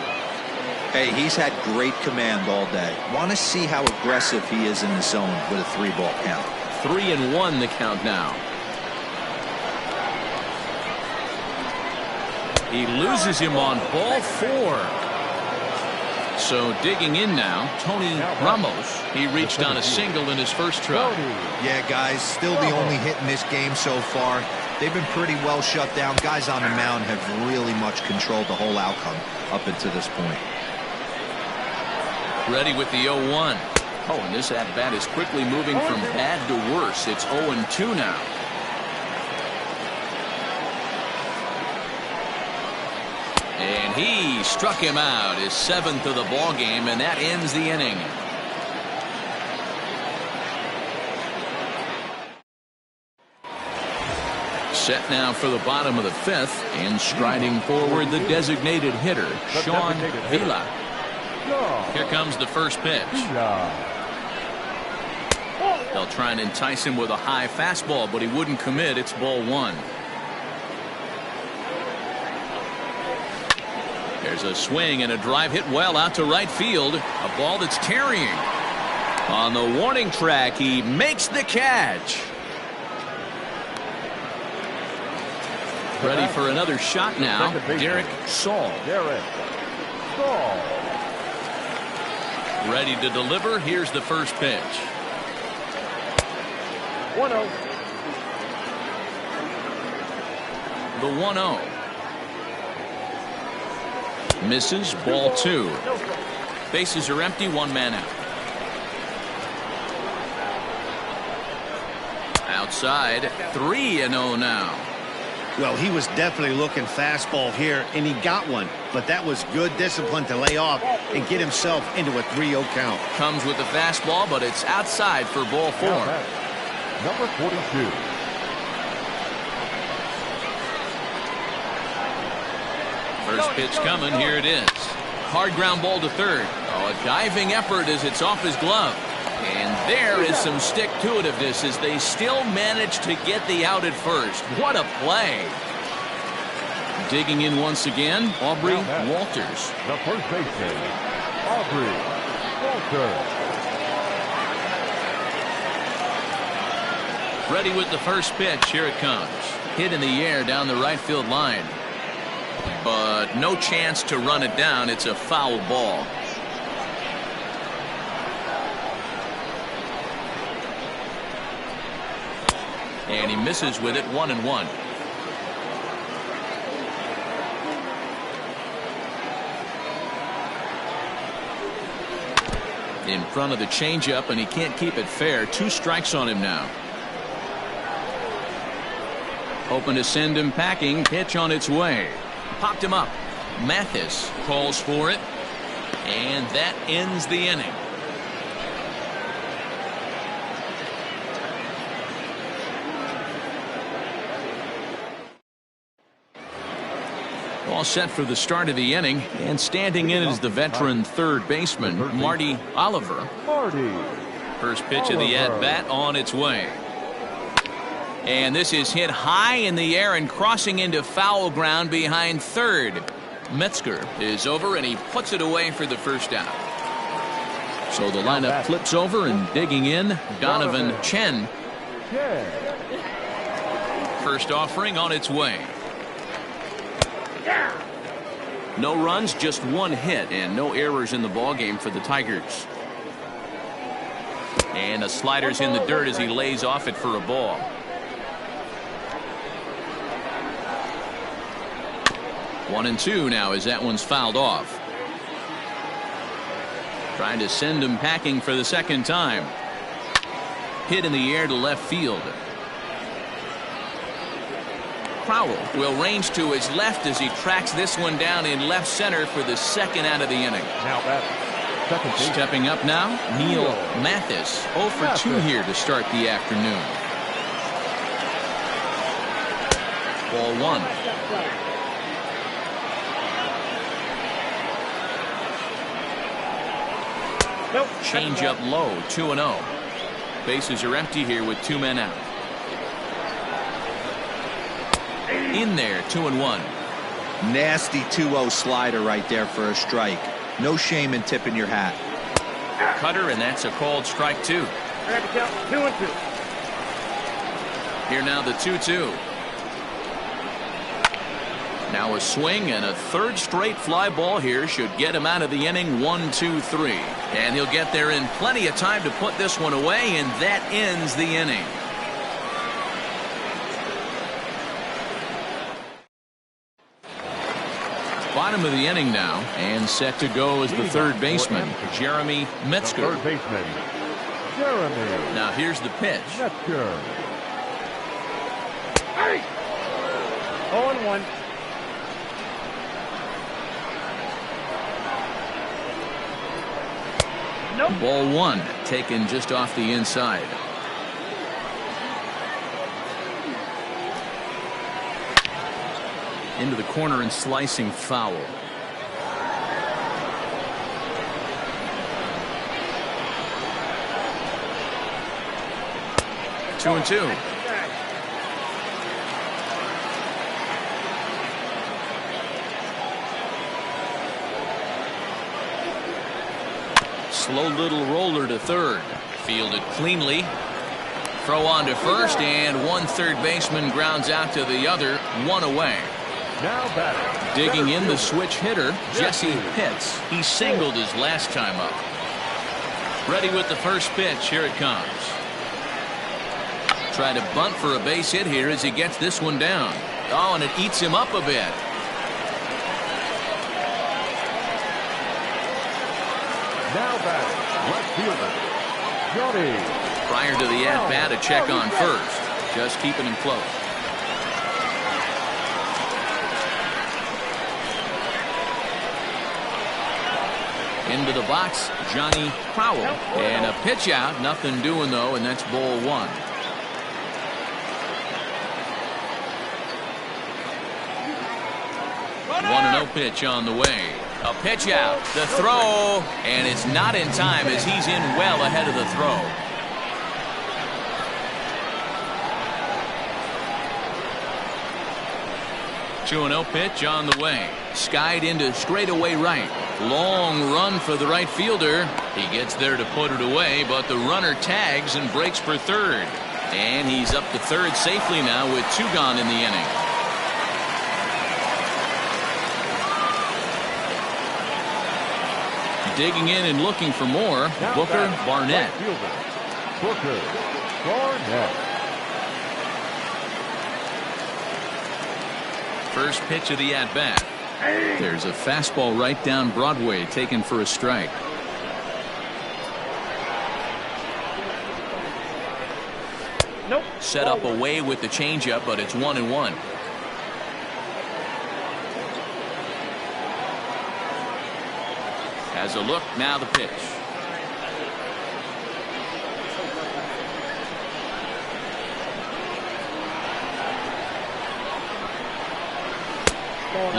Hey, he's had great command all day. Want to see how aggressive he is in the zone with a 3-ball count. 3-1 the count now. He loses him on ball 4. So digging in now, Tony Ramos. He reached on a single in his first try. Yeah, guys, still the only hit in this game so far. They've been pretty well shut down. Guys on the mound have really much controlled the whole outcome up until this point. Ready with the 0-1. Oh, and this at-bat is quickly moving from bad to worse. It's 0-2 now. And he struck him out, his 7th of the ball game, and that ends the inning. Set now for the bottom of the 5th, and striding forward the designated hitter, Sean Vila. Here comes the first pitch. They'll try and entice him with a high fastball, but he wouldn't commit. It's ball 1. There's a swing and a drive hit well out to right field. A ball that's carrying. On the warning track, he makes the catch. Ready for another shot now, Derek Saul. Ready to deliver. Here's the first pitch. 1-0. The 1-0. Misses, ball 2. Bases are empty, 1 man out. Outside, 3-0 now. Well, he was definitely looking fastball here, and he got one. But that was good discipline to lay off and get himself into a 3-0 count. Comes with the fastball, but it's outside for ball 4. Number 42. First pitch coming. Here it is. Hard ground ball to third. Oh, a diving effort as it's off his glove. And there is some stick-to-itiveness as they still manage to get the out at first. What a play. Digging in once again, Aubrey Walters. The first baseman, Aubrey Walters. Ready with the first pitch. Here it comes. Hit in the air down the right field line. But no chance to run it down. It's a foul ball. And he misses with it, 1-1. In front of the changeup, and he can't keep it fair. 2 strikes on him now. Hoping to send him packing. Pitch on its way. Popped him up. Mathis calls for it. And that ends the inning. All set for the start of the inning, and standing in is the veteran third baseman, Marty Oliver. First pitch of the at-bat on its way. And this is hit high in the air and crossing into foul ground behind third. Metzger is over, and he puts it away for the first out. So the lineup flips over, and digging in, Donovan Chen. First offering on its way. No runs, just 1 hit, and no errors in the ballgame for the Tigers. And a slider's in the dirt as he lays off it for a ball. One and two now as that one's fouled off. Trying to send him packing for the second time. Hit in the air to left field. Crowell will range to his left as he tracks this one down in left center for the second out of the inning. Stepping up now, Neil Mathis. 0 for 2 here to start the afternoon. Ball 1. Change up low, 2-0. Bases are empty here with 2 men out. In there, 2-1. Nasty 2-0 slider right there for a strike. No shame in tipping your hat. Cutter, and that's a called strike 2. 2-2. Here now the 2-2. Now a swing, and a third straight fly ball here should get him out of the inning. 1-2-3. And he'll get there in plenty of time to put this one away, and that ends the inning. Bottom of the inning now, and set to go is the third baseman, Jeremy Metzger. Third baseman, Jeremy. Now here's the pitch. Metzger. 0-1. Nope. Ball 1, taken just off the inside. Into the corner and slicing foul. Two and two. Slow little roller to third. Fielded cleanly. Throw on to first, and one third baseman grounds out to the other. 1 away. Now batting. Digging in the switch hitter, Jesse Pitts. He singled his last time up. Ready with the first pitch. Here it comes. Try to bunt for a base hit here as he gets this one down. Oh, and it eats him up a bit. Now batting. Left fielder, Johnny. Prior to the at-bat, a check on first. Just keeping him close. Into the box, Johnny Crowell. And a pitch out. Nothing doing, though, and that's ball one. Runner. 1-0 pitch on the way. A pitch out. The throw. And it's not in time as he's in well ahead of the throw. 2-0 pitch on the way. Skied into straightaway right. Long run for the right fielder. He gets there to put it away, but the runner tags and breaks for third. And he's up to third safely now with 2 gone in the inning. Digging in and looking for more, Booker Barnett. Booker Barnett. First pitch of the at-bat. There's a fastball right down Broadway taken for a strike. Nope. Set up away with the changeup, but it's 1-1. Has a look, now the pitch.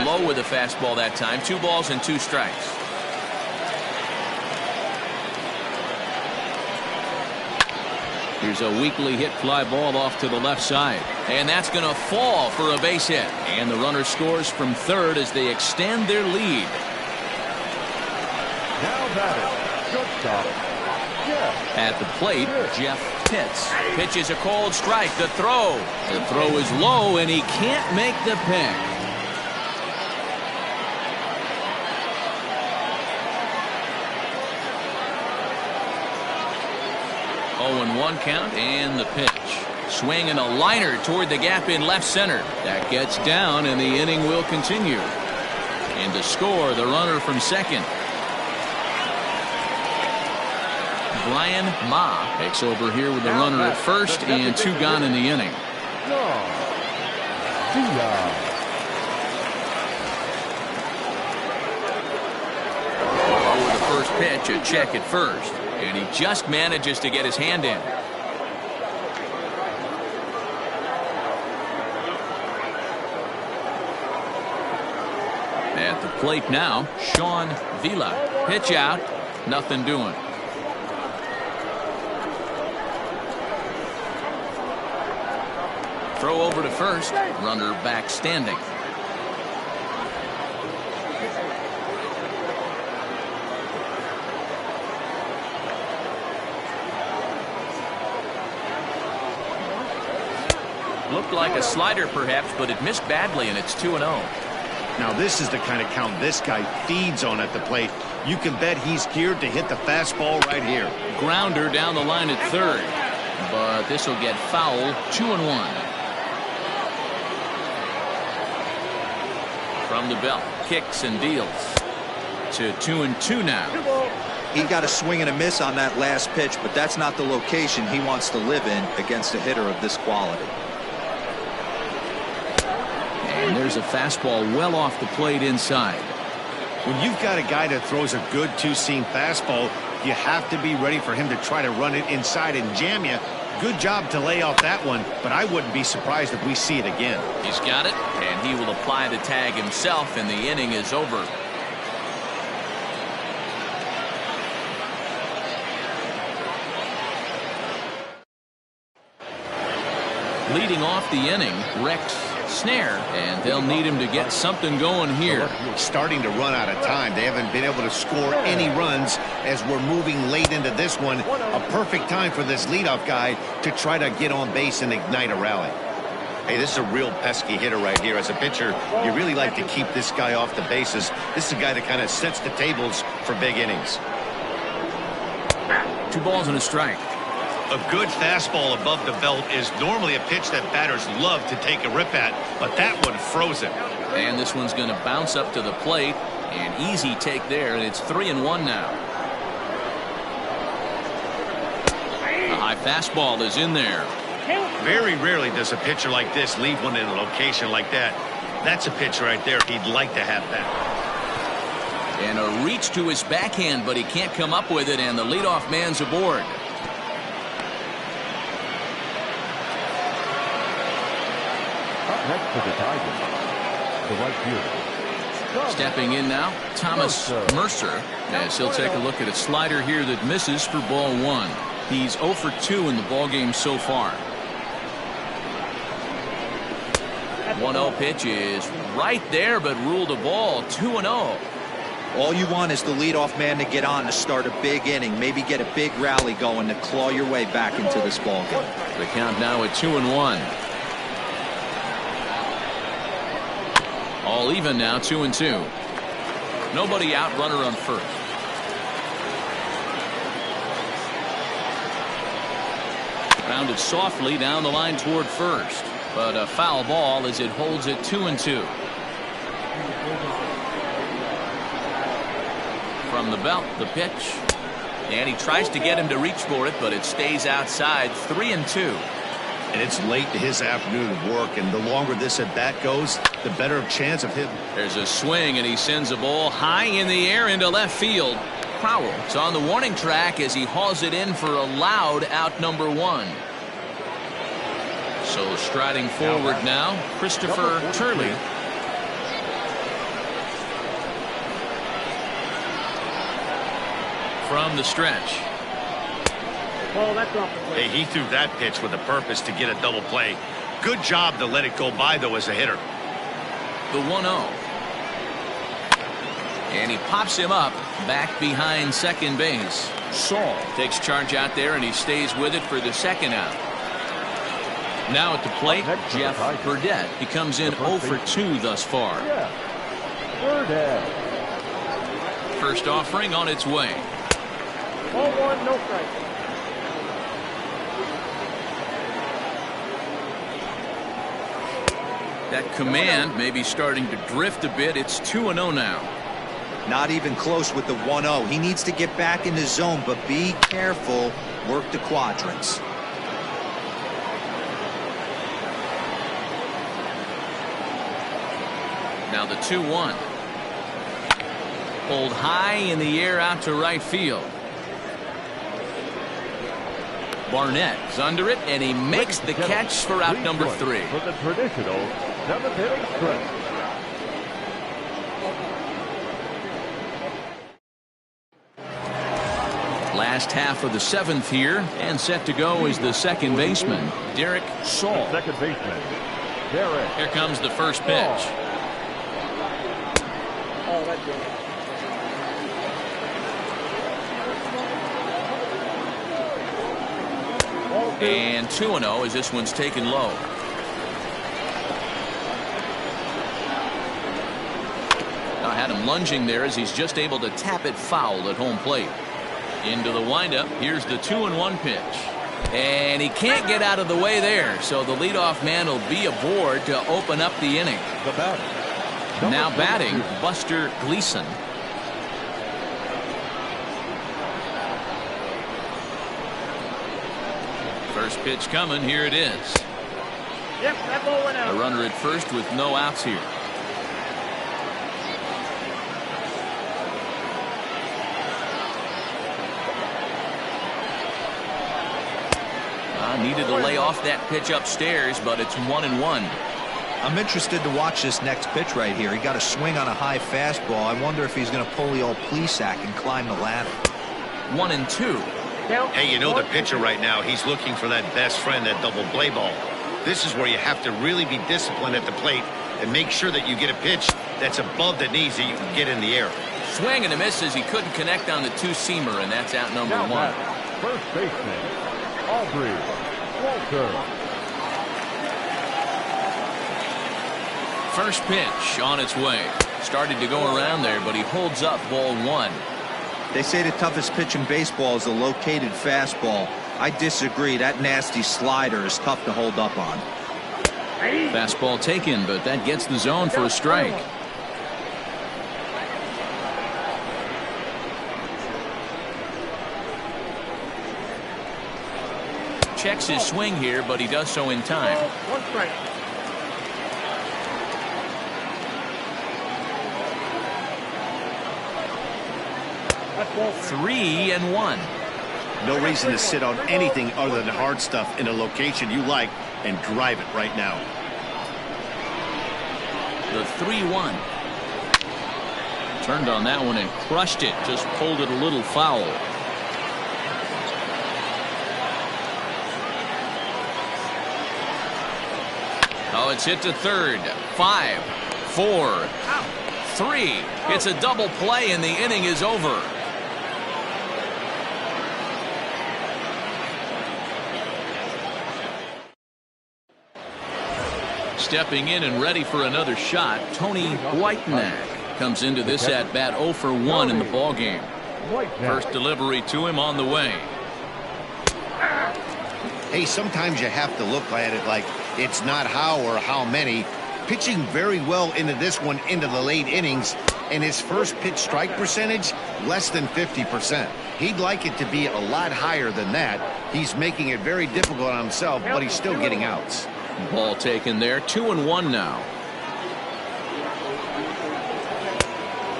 Low with a fastball that time. 2 balls and 2 strikes. Here's a weakly hit fly ball off to the left side. And that's going to fall for a base hit. And the runner scores from third as they extend their lead. Now batting, shortstop, Jeff. At the plate, Jeff Pitts. Pitches a cold strike. The throw. The throw is low, and he can't make the pick. 0-1 count, and the pitch. Swinging a liner toward the gap in left center. That gets down, and the inning will continue. And to score, the runner from second. Brian Ma takes over here with the runner at first and 2 gone in the inning. Over the first pitch, a check at first. And he just manages to get his hand in. At the plate now, Sean Vila. Pitch out, nothing doing. Throw over to first, runner back standing. Looked like a slider perhaps, but it missed badly, and it's 2-0. Now this is the kind of count this guy feeds on at the plate. You can bet he's geared to hit the fastball right here. Grounder down the line at third, but this will get foul. 2-1. From the belt, kicks and deals to 2-2 now. He got a swing and a miss on that last pitch, but that's not the location he wants to live in against a hitter of this quality. And there's a fastball well off the plate inside. When you've got a guy that throws a good 2-seam fastball, you have to be ready for him to try to run it inside and jam you. Good job to lay off that one, but I wouldn't be surprised if we see it again. He's got it, and he will apply the tag himself, and the inning is over. Leading off the inning, Rex Snare, and they'll need him to get something going here. Starting to run out of time. They haven't been able to score any runs as we're moving late into this one. A perfect time for this leadoff guy to try to get on base and ignite a rally. Hey, this is a real pesky hitter right here. As a pitcher, you really like to keep this guy off the bases. This is a guy that kind of sets the tables for big innings. 2 balls and a strike. A good fastball above the belt is normally a pitch that batters love to take a rip at, but that one froze him. And this one's going to bounce up to the plate. An easy take there, and it's 3-1 now. A high fastball is in there. Very rarely does a pitcher like this leave one in a location like that. That's a pitch right there. He'd like to have that. And a reach to his backhand, but he can't come up with it, and the leadoff man's aboard. Up next for the Tigers, the right fielder. Stepping in now, Thomas Mercer, as he'll take a look at a slider here that misses for ball one. He's 0 for 2 in the ballgame so far. 1-0 pitch is right there, but ruled a ball. 2-0. All you want is the leadoff man to get on to start a big inning, maybe get a big rally going to claw your way back into this ballgame. The count now at 2-1. All even now, 2-2. Nobody out, runner on first. Grounded softly down the line toward first, but a foul ball as it holds it 2-2. From the belt, the pitch, and he tries to get him to reach for it, but it stays outside. 3-2. And it's late to his afternoon of work, and the longer this at bat goes, the better chance of hitting. There's a swing, and he sends a ball high in the air into left field. Crowell is on the warning track as he hauls it in for a loud out number 1. So striding forward now, Christopher Turley. From the stretch. Oh, that's off the plate. Hey, he threw that pitch with a purpose to get a double play. Good job to let it go by, though, as a hitter. The 1-0. And he pops him up back behind second base. Saul takes charge out there, and he stays with it for the second out. Now at the plate, Jeff Burdett. He comes in 0 for 2 thus far. Burdett. First offering on its way. Ball 1, no strike. That command may be starting to drift a bit. It's 2-0 now. Not even close with the 1-0. He needs to get back in the zone, but be careful. Work the quadrants. Now the 2-1. Pulled high in the air out to right field. Barnett is under it, and he makes the catch for out number 3. For the traditional 7th inning stretch. Last half of the 7th here, and set to go is the second baseman, Derek Saul. Second baseman, Derek. Here comes the first pitch. Oh, that's good. And 2-0 as this one's taken low. Now had him lunging there as he's just able to tap it foul at home plate. Into the windup. Here's the 2-1 pitch. And he can't get out of the way there, so the leadoff man will be aboard to open up the inning. The batter. Now batting, Buster Gleason. First pitch coming. Here it is. Yep, that ball went out. A runner at first with no outs here. Needed to lay off that pitch upstairs, but it's 1-1. I'm interested to watch this next pitch right here. He got a swing on a high fastball. I wonder if he's going to pull the old Plesac and climb the ladder. 1-2. Hey, you know the pitcher right now, he's looking for that best friend, that double play ball. This is where you have to really be disciplined at the plate and make sure that you get a pitch that's above the knees that you can get in the air. Swing and a miss as he couldn't connect on the two-seamer, and that's out number 1. First baseman, Aubrey Walter. First pitch on its way. Started to go around there, but he holds up ball 1. They say the toughest pitch in baseball is a located fastball. I disagree. That nasty slider is tough to hold up on. Fastball taken, but that gets the zone for a strike. Checks his swing here, but he does so in time. 1 strike. 3-1. No reason to sit on anything other than hard stuff in a location you like and drive it right now. The 3-1. Turned on that one and crushed it. Just pulled it a little foul. Oh, it's hit to third. 5, 4, 3. It's a double play and the inning is over. Stepping in and ready for another shot, Tony Whitenack comes into this at bat 0 for 1 in the ball game. First delivery to him on the way. Hey, sometimes you have to look at it like it's not how or how many. Pitching very well into this one into the late innings, and his first pitch strike percentage less than 50%. He'd like it to be a lot higher than that. He's making it very difficult on himself, but he's still getting outs. Ball taken there. 2-1 now.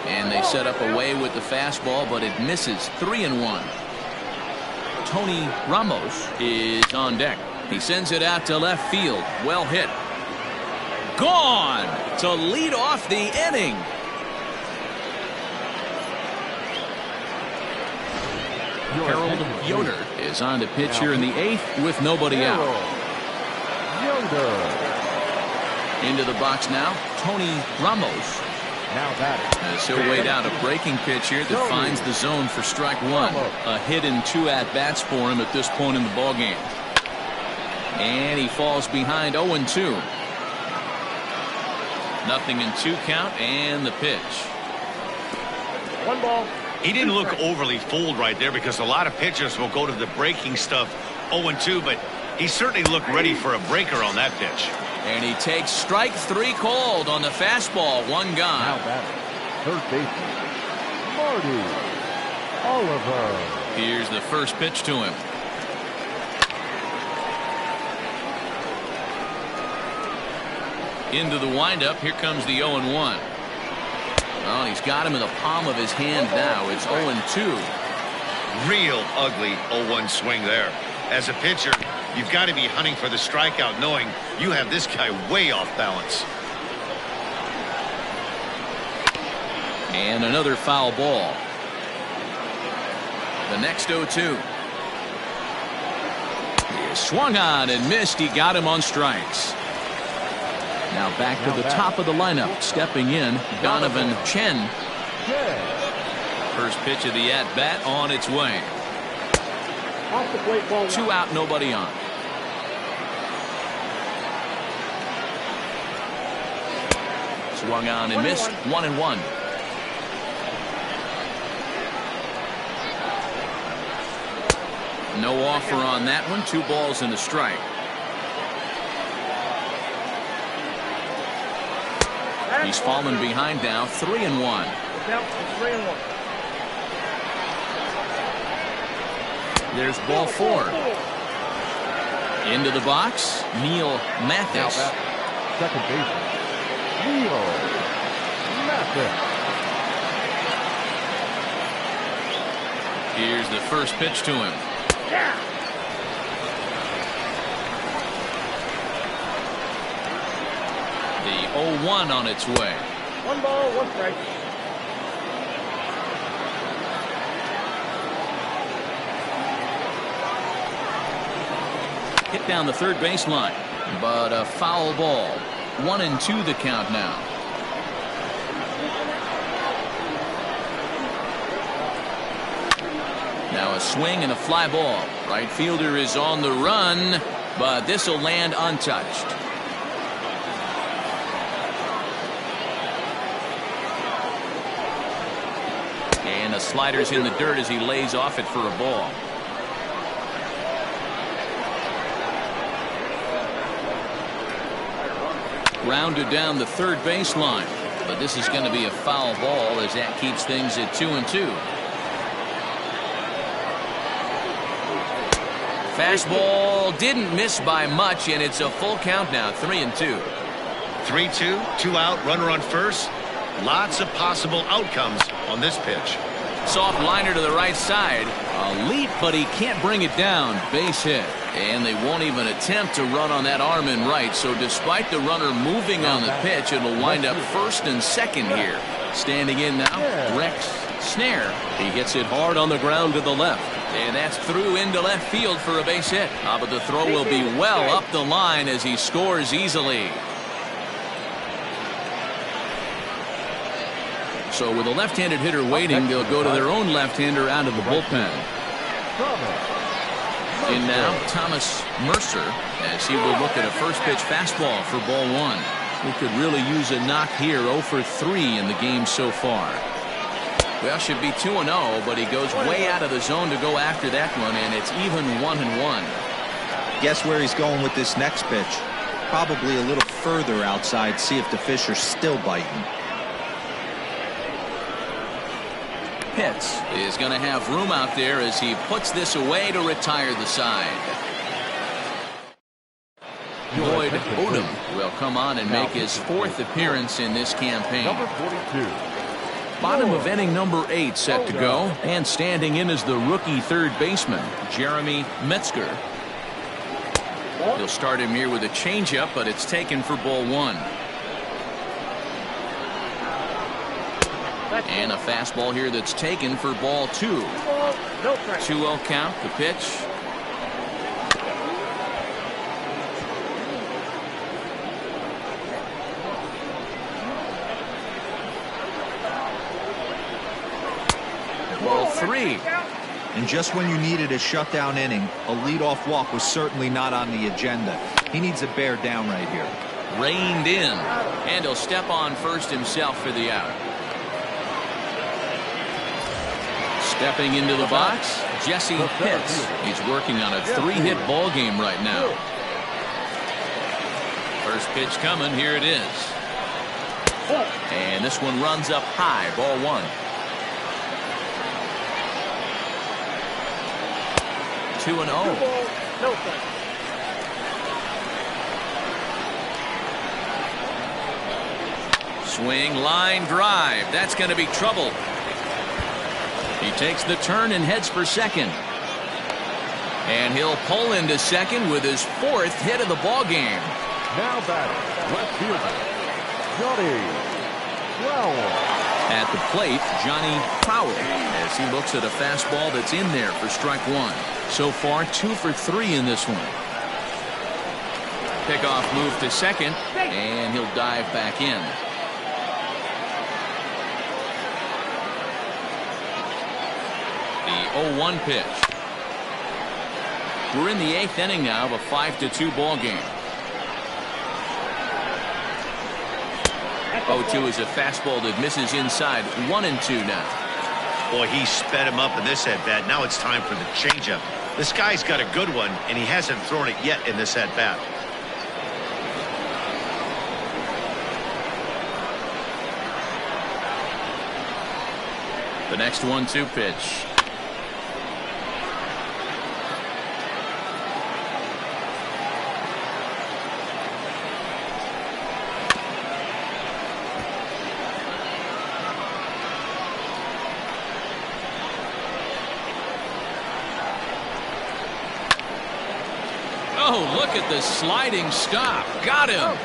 And they set up away with the fastball, but it misses. 3-1. Tony Ramos is on deck. He sends it out to left field. Well hit. Gone to lead off the inning. Harold Yoder is on to pitch here in the 8th with nobody out. Into the box now, Tony Ramos. As he'll wait out a breaking pitch here that finds the zone for strike 1. A hit and 2 at-bats for him at this point in the ballgame. And he falls behind 0-2. 0-2 count and the pitch. 1 ball. He didn't look overly fooled right there because a lot of pitchers will go to the breaking stuff 0-2, but he certainly looked ready for a breaker on that pitch. And he takes strike 3 called on the fastball. 1 gone. Third baseman, Marty Oliver. Here's the first pitch to him. Into the windup. Here comes the 0-1. Well, he's got him in the palm of his hand now. It's 0-2. Real ugly 0-1 swing there. As a pitcher, you've got to be hunting for the strikeout, knowing you have this guy way off balance. And another foul ball. The next 0-2. He swung on and missed. He got him on strikes. Now back to the top of the lineup. Stepping in, Donovan Chen. First pitch of the at-bat on its way. Off the plate, ball 2 out, nobody on. Swung on and missed. 1-1. No offer on that one. 2 balls and a strike. He's fallen behind now. 3-1. Yep, it's 3-1. There's ball 4. Into the box, Neil Mathis. Second baseman, Neil Mathis. Here's the first pitch to him. The 0-1 on its way. 1 ball, 1 strike. Hit down the third baseline, but a foul ball. 1-2 the count now. Now a swing and a fly ball. Right fielder is on the run, but this will land untouched. And the slider's in the dirt as he lays off it for a ball. Rounded down the third baseline, but this is going to be a foul ball as that keeps things at 2-2. Fastball didn't miss by much, and it's a full count now. 3-2. 3-2, 2 out, runner on first. Lots of possible outcomes on this pitch. Soft liner to the right side. A leap, but he can't bring it down. Base hit. And they won't even attempt to run on that arm in right. So despite the runner moving on the pitch, it'll wind up first and second here. Standing in now, Rex Snare. He hits it hard on the ground to the left. And that's through into left field for a base hit. But the throw will be well up the line as he scores easily. So with a left-handed hitter waiting, they'll go to their own left-hander out of the bullpen. In now, Thomas Mercer, as he will look at a first-pitch fastball for ball one. He could really use a knock here. 0 for 3 in the game so far. Well, should be 2-0, but he goes way out of the zone to go after that one, and it's even 1-1. Guess where he's going with this next pitch? Probably a little further outside. See if the fish are still biting. Pitts is going to have room out there as he puts this away to retire the side. Lloyd Odom will come on and make his 4th appearance in this campaign. Number 42. Bottom of inning number 8 set to go, and standing in is the rookie third baseman, Jeremy Metzger. He'll start him here with a changeup, but it's taken for ball one. And a fastball here that's taken for ball two. 2-0 count, the pitch. Ball 3. And just when you needed a shutdown inning, a leadoff walk was certainly not on the agenda. He needs to bear down right here. Reined in, and he'll step on first himself for the out. Stepping into the box, Jesse Pitts. He's working on a 3-hit ball game right now. First pitch coming, here it is. And this one runs up high, ball one. 2-0. Swing, line drive. That's going to be trouble. He takes the turn and heads for second. And he'll pull into second with his 4th hit of the ball game. Now batting, left fielder, Johnny Crowell. At the plate, Johnny Crowell, as he looks at a fastball that's in there for strike one. So far, 2 for 3 in this one. Pickoff move to second, and he'll dive back in. The 0-1 pitch. We're in the 8th inning now of a 5-2 ball game. 0-2 is a fastball that misses inside. 1-2 now. Boy, he sped him up in this at-bat. Now it's time for the changeup. This guy's got a good one, and he hasn't thrown it yet in this at-bat. The next 1-2 pitch. Oh, look at the sliding stop. Got him.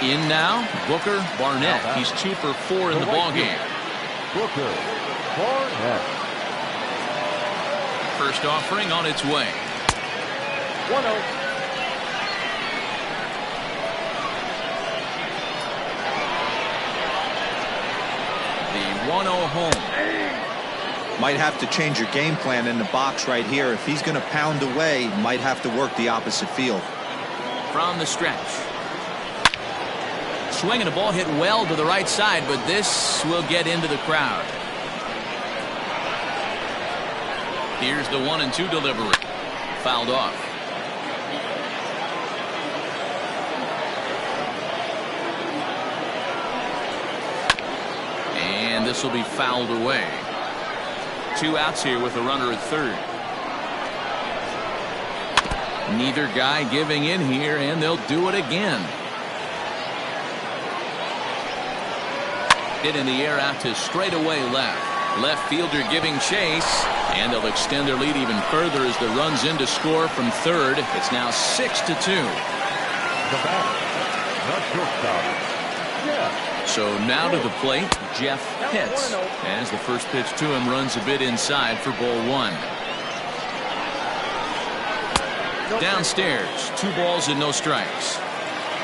In now, Booker Barnett. He's 2 for 4 in the ball game. Booker Barnett. First offering on its way. 1-0. The 1-0 home. Might have to change your game plan in the box right here. If he's going to pound away, might have to work the opposite field. From the stretch. Swinging a ball hit well to the right side, but this will get into the crowd. Here's the 1-2 delivery. Fouled off. And this will be fouled away. 2 outs here with a runner at third. Neither guy giving in here, and they'll do it again. Hit in the air out to straightaway left. Left fielder giving chase, and they'll extend their lead even further as the run's in to score from third. It's now 6-2. The batter, the shortstop, Jeff. So now to the plate, Jeff Pitts, as the first pitch to him runs a bit inside for ball one. Downstairs, 2 balls and no strikes.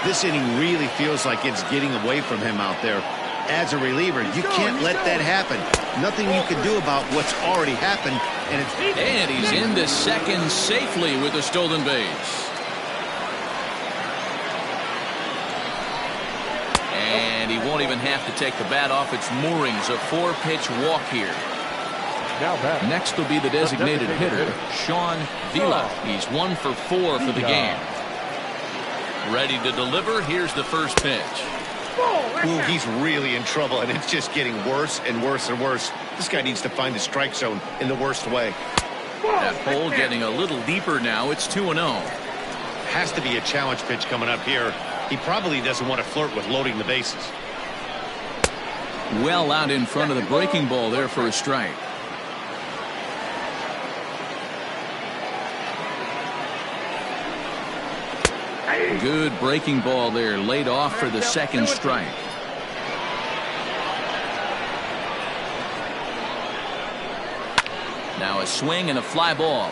This inning really feels like it's getting away from him out there. As a reliever, you can't let that happen. Nothing you can do about what's already happened. And he's into second safely with a stolen base. And he won't even have to take the bat off its moorings. A 4-pitch walk here. Next will be the designated hitter, Sean Vila. He's 1 for 4 for the game. Ready to deliver. Here's the first pitch. Ooh, he's really in trouble, and it's just getting worse and worse and worse. This guy needs to find the strike zone in the worst way. That hole getting a little deeper now. It's 2-0. Has to be a challenge pitch coming up here. He probably doesn't want to flirt with loading the bases. Well out in front of the breaking ball there for a strike. Good breaking ball there, laid off for the second strike. Now a swing and a fly ball.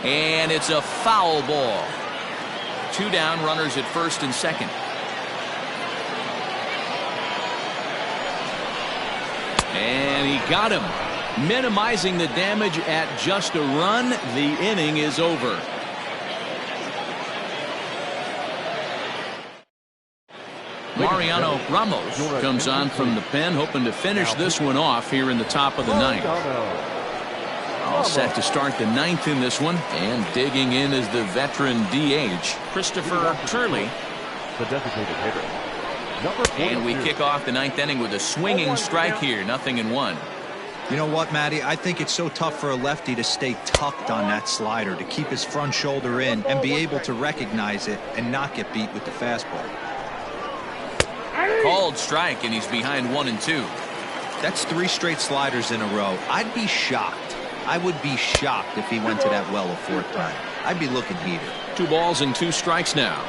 And it's a foul ball. 2 down, runners at first and second. And he got him. Minimizing the damage at just a run. The inning is over. Mariano Ramos comes on from the pen, hoping to finish this one off here in the top of the ninth. All set to start the ninth in this one, and digging in is the veteran DH, Christopher Turley. The designated hitter. And we kick off the ninth inning with a swinging strike here, 0-1. You know what, Matty? I think it's so tough for a lefty to stay tucked on that slider, to keep his front shoulder in and be able to recognize it and not get beat with the fastball. Called strike, and he's behind 1-2. That's 3 straight sliders in a row. I'd be shocked. I would be shocked if he went to that well a 4th time. I'd be looking heated. 2 balls and 2 strikes now.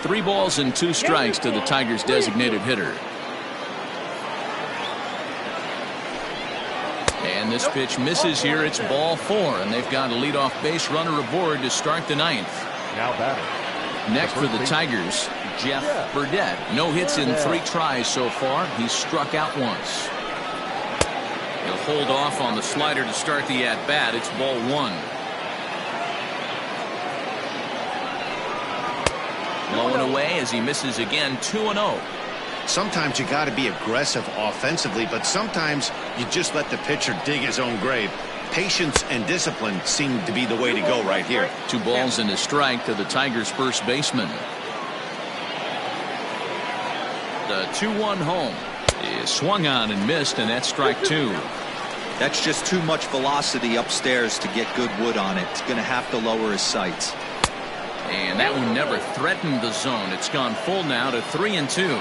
3 balls and 2 strikes to the Tigers' designated hitter. And this pitch misses here. It's ball 4, and they've got a leadoff base runner aboard to start the ninth. Now batting. Next for the Tigers, Jeff Burdett. No hits in 3 tries so far. He's struck out once. He'll hold off on the slider to start the at-bat. It's ball 1. Blowing away as he misses again, 2-0. Sometimes you got to be aggressive offensively, but sometimes you just let the pitcher dig his own grave. Patience and discipline seem to be the way to go right here. 2 balls and a strike to the Tigers' first baseman. The 2-1 home is swung on and missed, and that's strike 2. That's just too much velocity upstairs to get good wood on it. It's going to have to lower his sights. And that one never threatened the zone. It's gone full now to 3-2.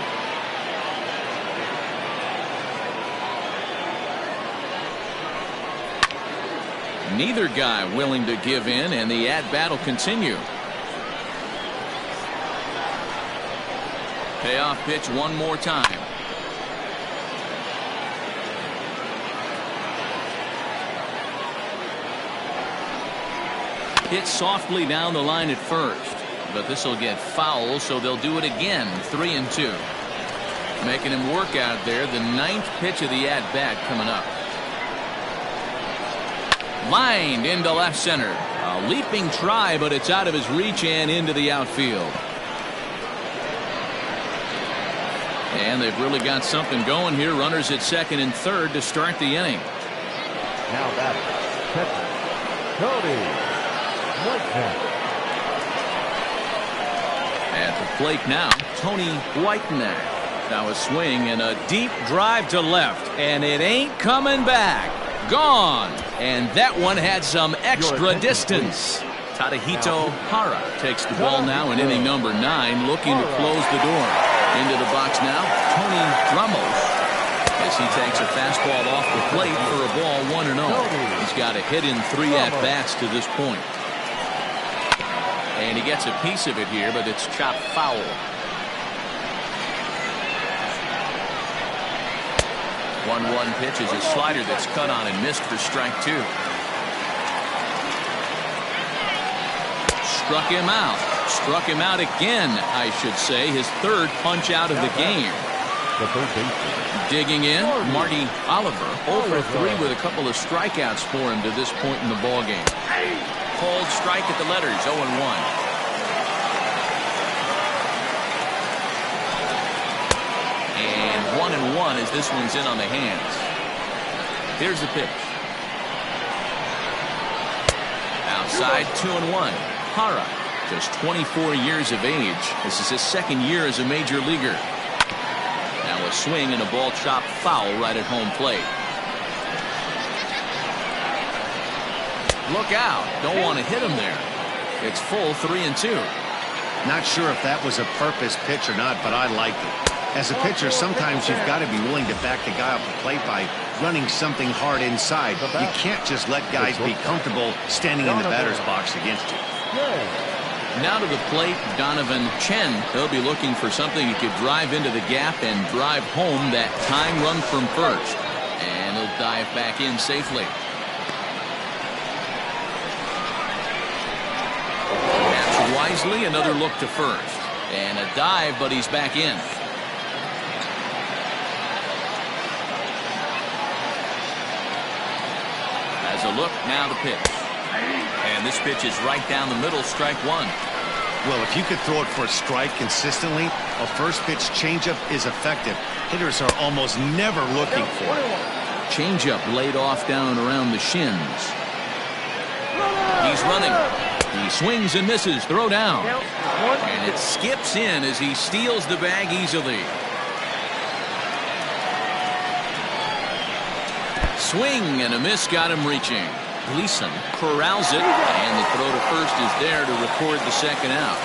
Neither guy willing to give in, and the at-bat will continue. Payoff pitch one more time. Hit softly down the line at first, but this will get foul, so they'll do it again. 3-2. Making him work out there. The 9th pitch of the at-bat coming up. Lined into left center. A leaping try, but it's out of his reach and into the outfield. And they've really got something going here. Runners at second and third to start the inning. Now batting, catcher, Tony Whitehead. At the plate now, Tony Whitehead. Now a swing and a deep drive to left, and it ain't coming back. Gone. And that one had some extra distance. Tadahito Hara takes the ball now in inning number 9, looking to close the door. Into the box now, Tony Ramos, as he takes a fastball off the plate for a ball 1-0. He's got a hit in 3 at-bats to this point. And he gets a piece of it here, but it's chopped foul. 1-1 pitch is a slider that's cut on and missed for strike 2. Struck him out. Struck him out again, I should say. His 3rd punch out of the game. The third baseman. Digging in, Marty Oliver. 0 for 3 with a couple of strikeouts for him to this point in the ballgame. Cold strike at the letters, 0-1. And 1-1 as this one's in on the hands. Here's the pitch. Outside, 2-1. Hara, just 24 years of age. This is his 2nd year as a major leaguer. Now a swing and a ball chopped foul right at home plate. Look out. Don't want to hit him there. It's full 3-2. Not sure if that was a purpose pitch or not, but I liked it. As a pitcher, sometimes you've got to be willing to back the guy off the plate by running something hard inside. You can't just let guys be comfortable standing in the batter's box against you. Now to the plate, Donovan Chen. He'll be looking for something he could drive into the gap and drive home that tying run from first. And he'll dive back in safely. Taps wisely, another look to first. And a dive, but he's back in. As a look, now the pitch. And this pitch is right down the middle, strike 1. Well, if you could throw it for a strike consistently, a first pitch changeup is effective. Hitters are almost never looking for it. Changeup laid off down around the shins. He's running. He swings and misses. Throw down. And it skips in as he steals the bag easily. Swing and a miss got him reaching. Gleason corrals it, and the throw to first is there to record the 2nd out.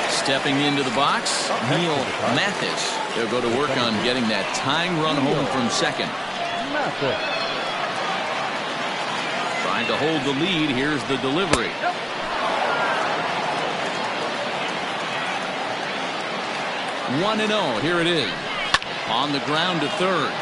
Stepping into the box, Neil Mathis. They'll go to work on getting that tying run home from second. Trying to hold the lead. Here's the delivery. One and 0. Here it is. On the ground to third.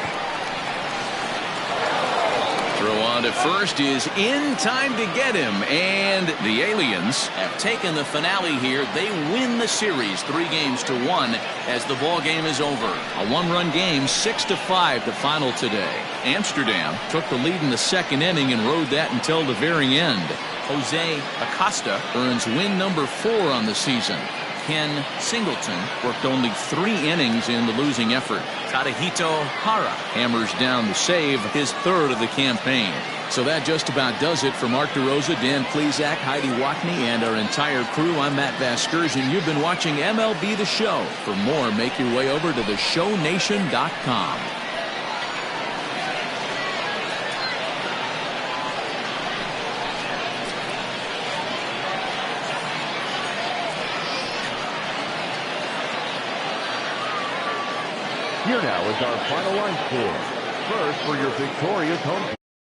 Throw on to first is in time to get him, and the Aliens have taken the finale here. They win the series 3-1 as the ball game is over. A 1-run game, 6-5 the final today. Amsterdam took the lead in the 2nd inning and rode that until the very end. Jose Acosta earns win number 4 on the season. Ken Singleton worked only 3 innings in the losing effort. Tadahito Hara hammers down the save, his 3rd of the campaign. So that just about does it for Mark DeRosa, Dan Plesac, Heidi Watney, and our entire crew. I'm Matt Vasgersian. You've been watching MLB The Show. For more, make your way over to theshownation.com. Here now is our final line score. First, for your victorious home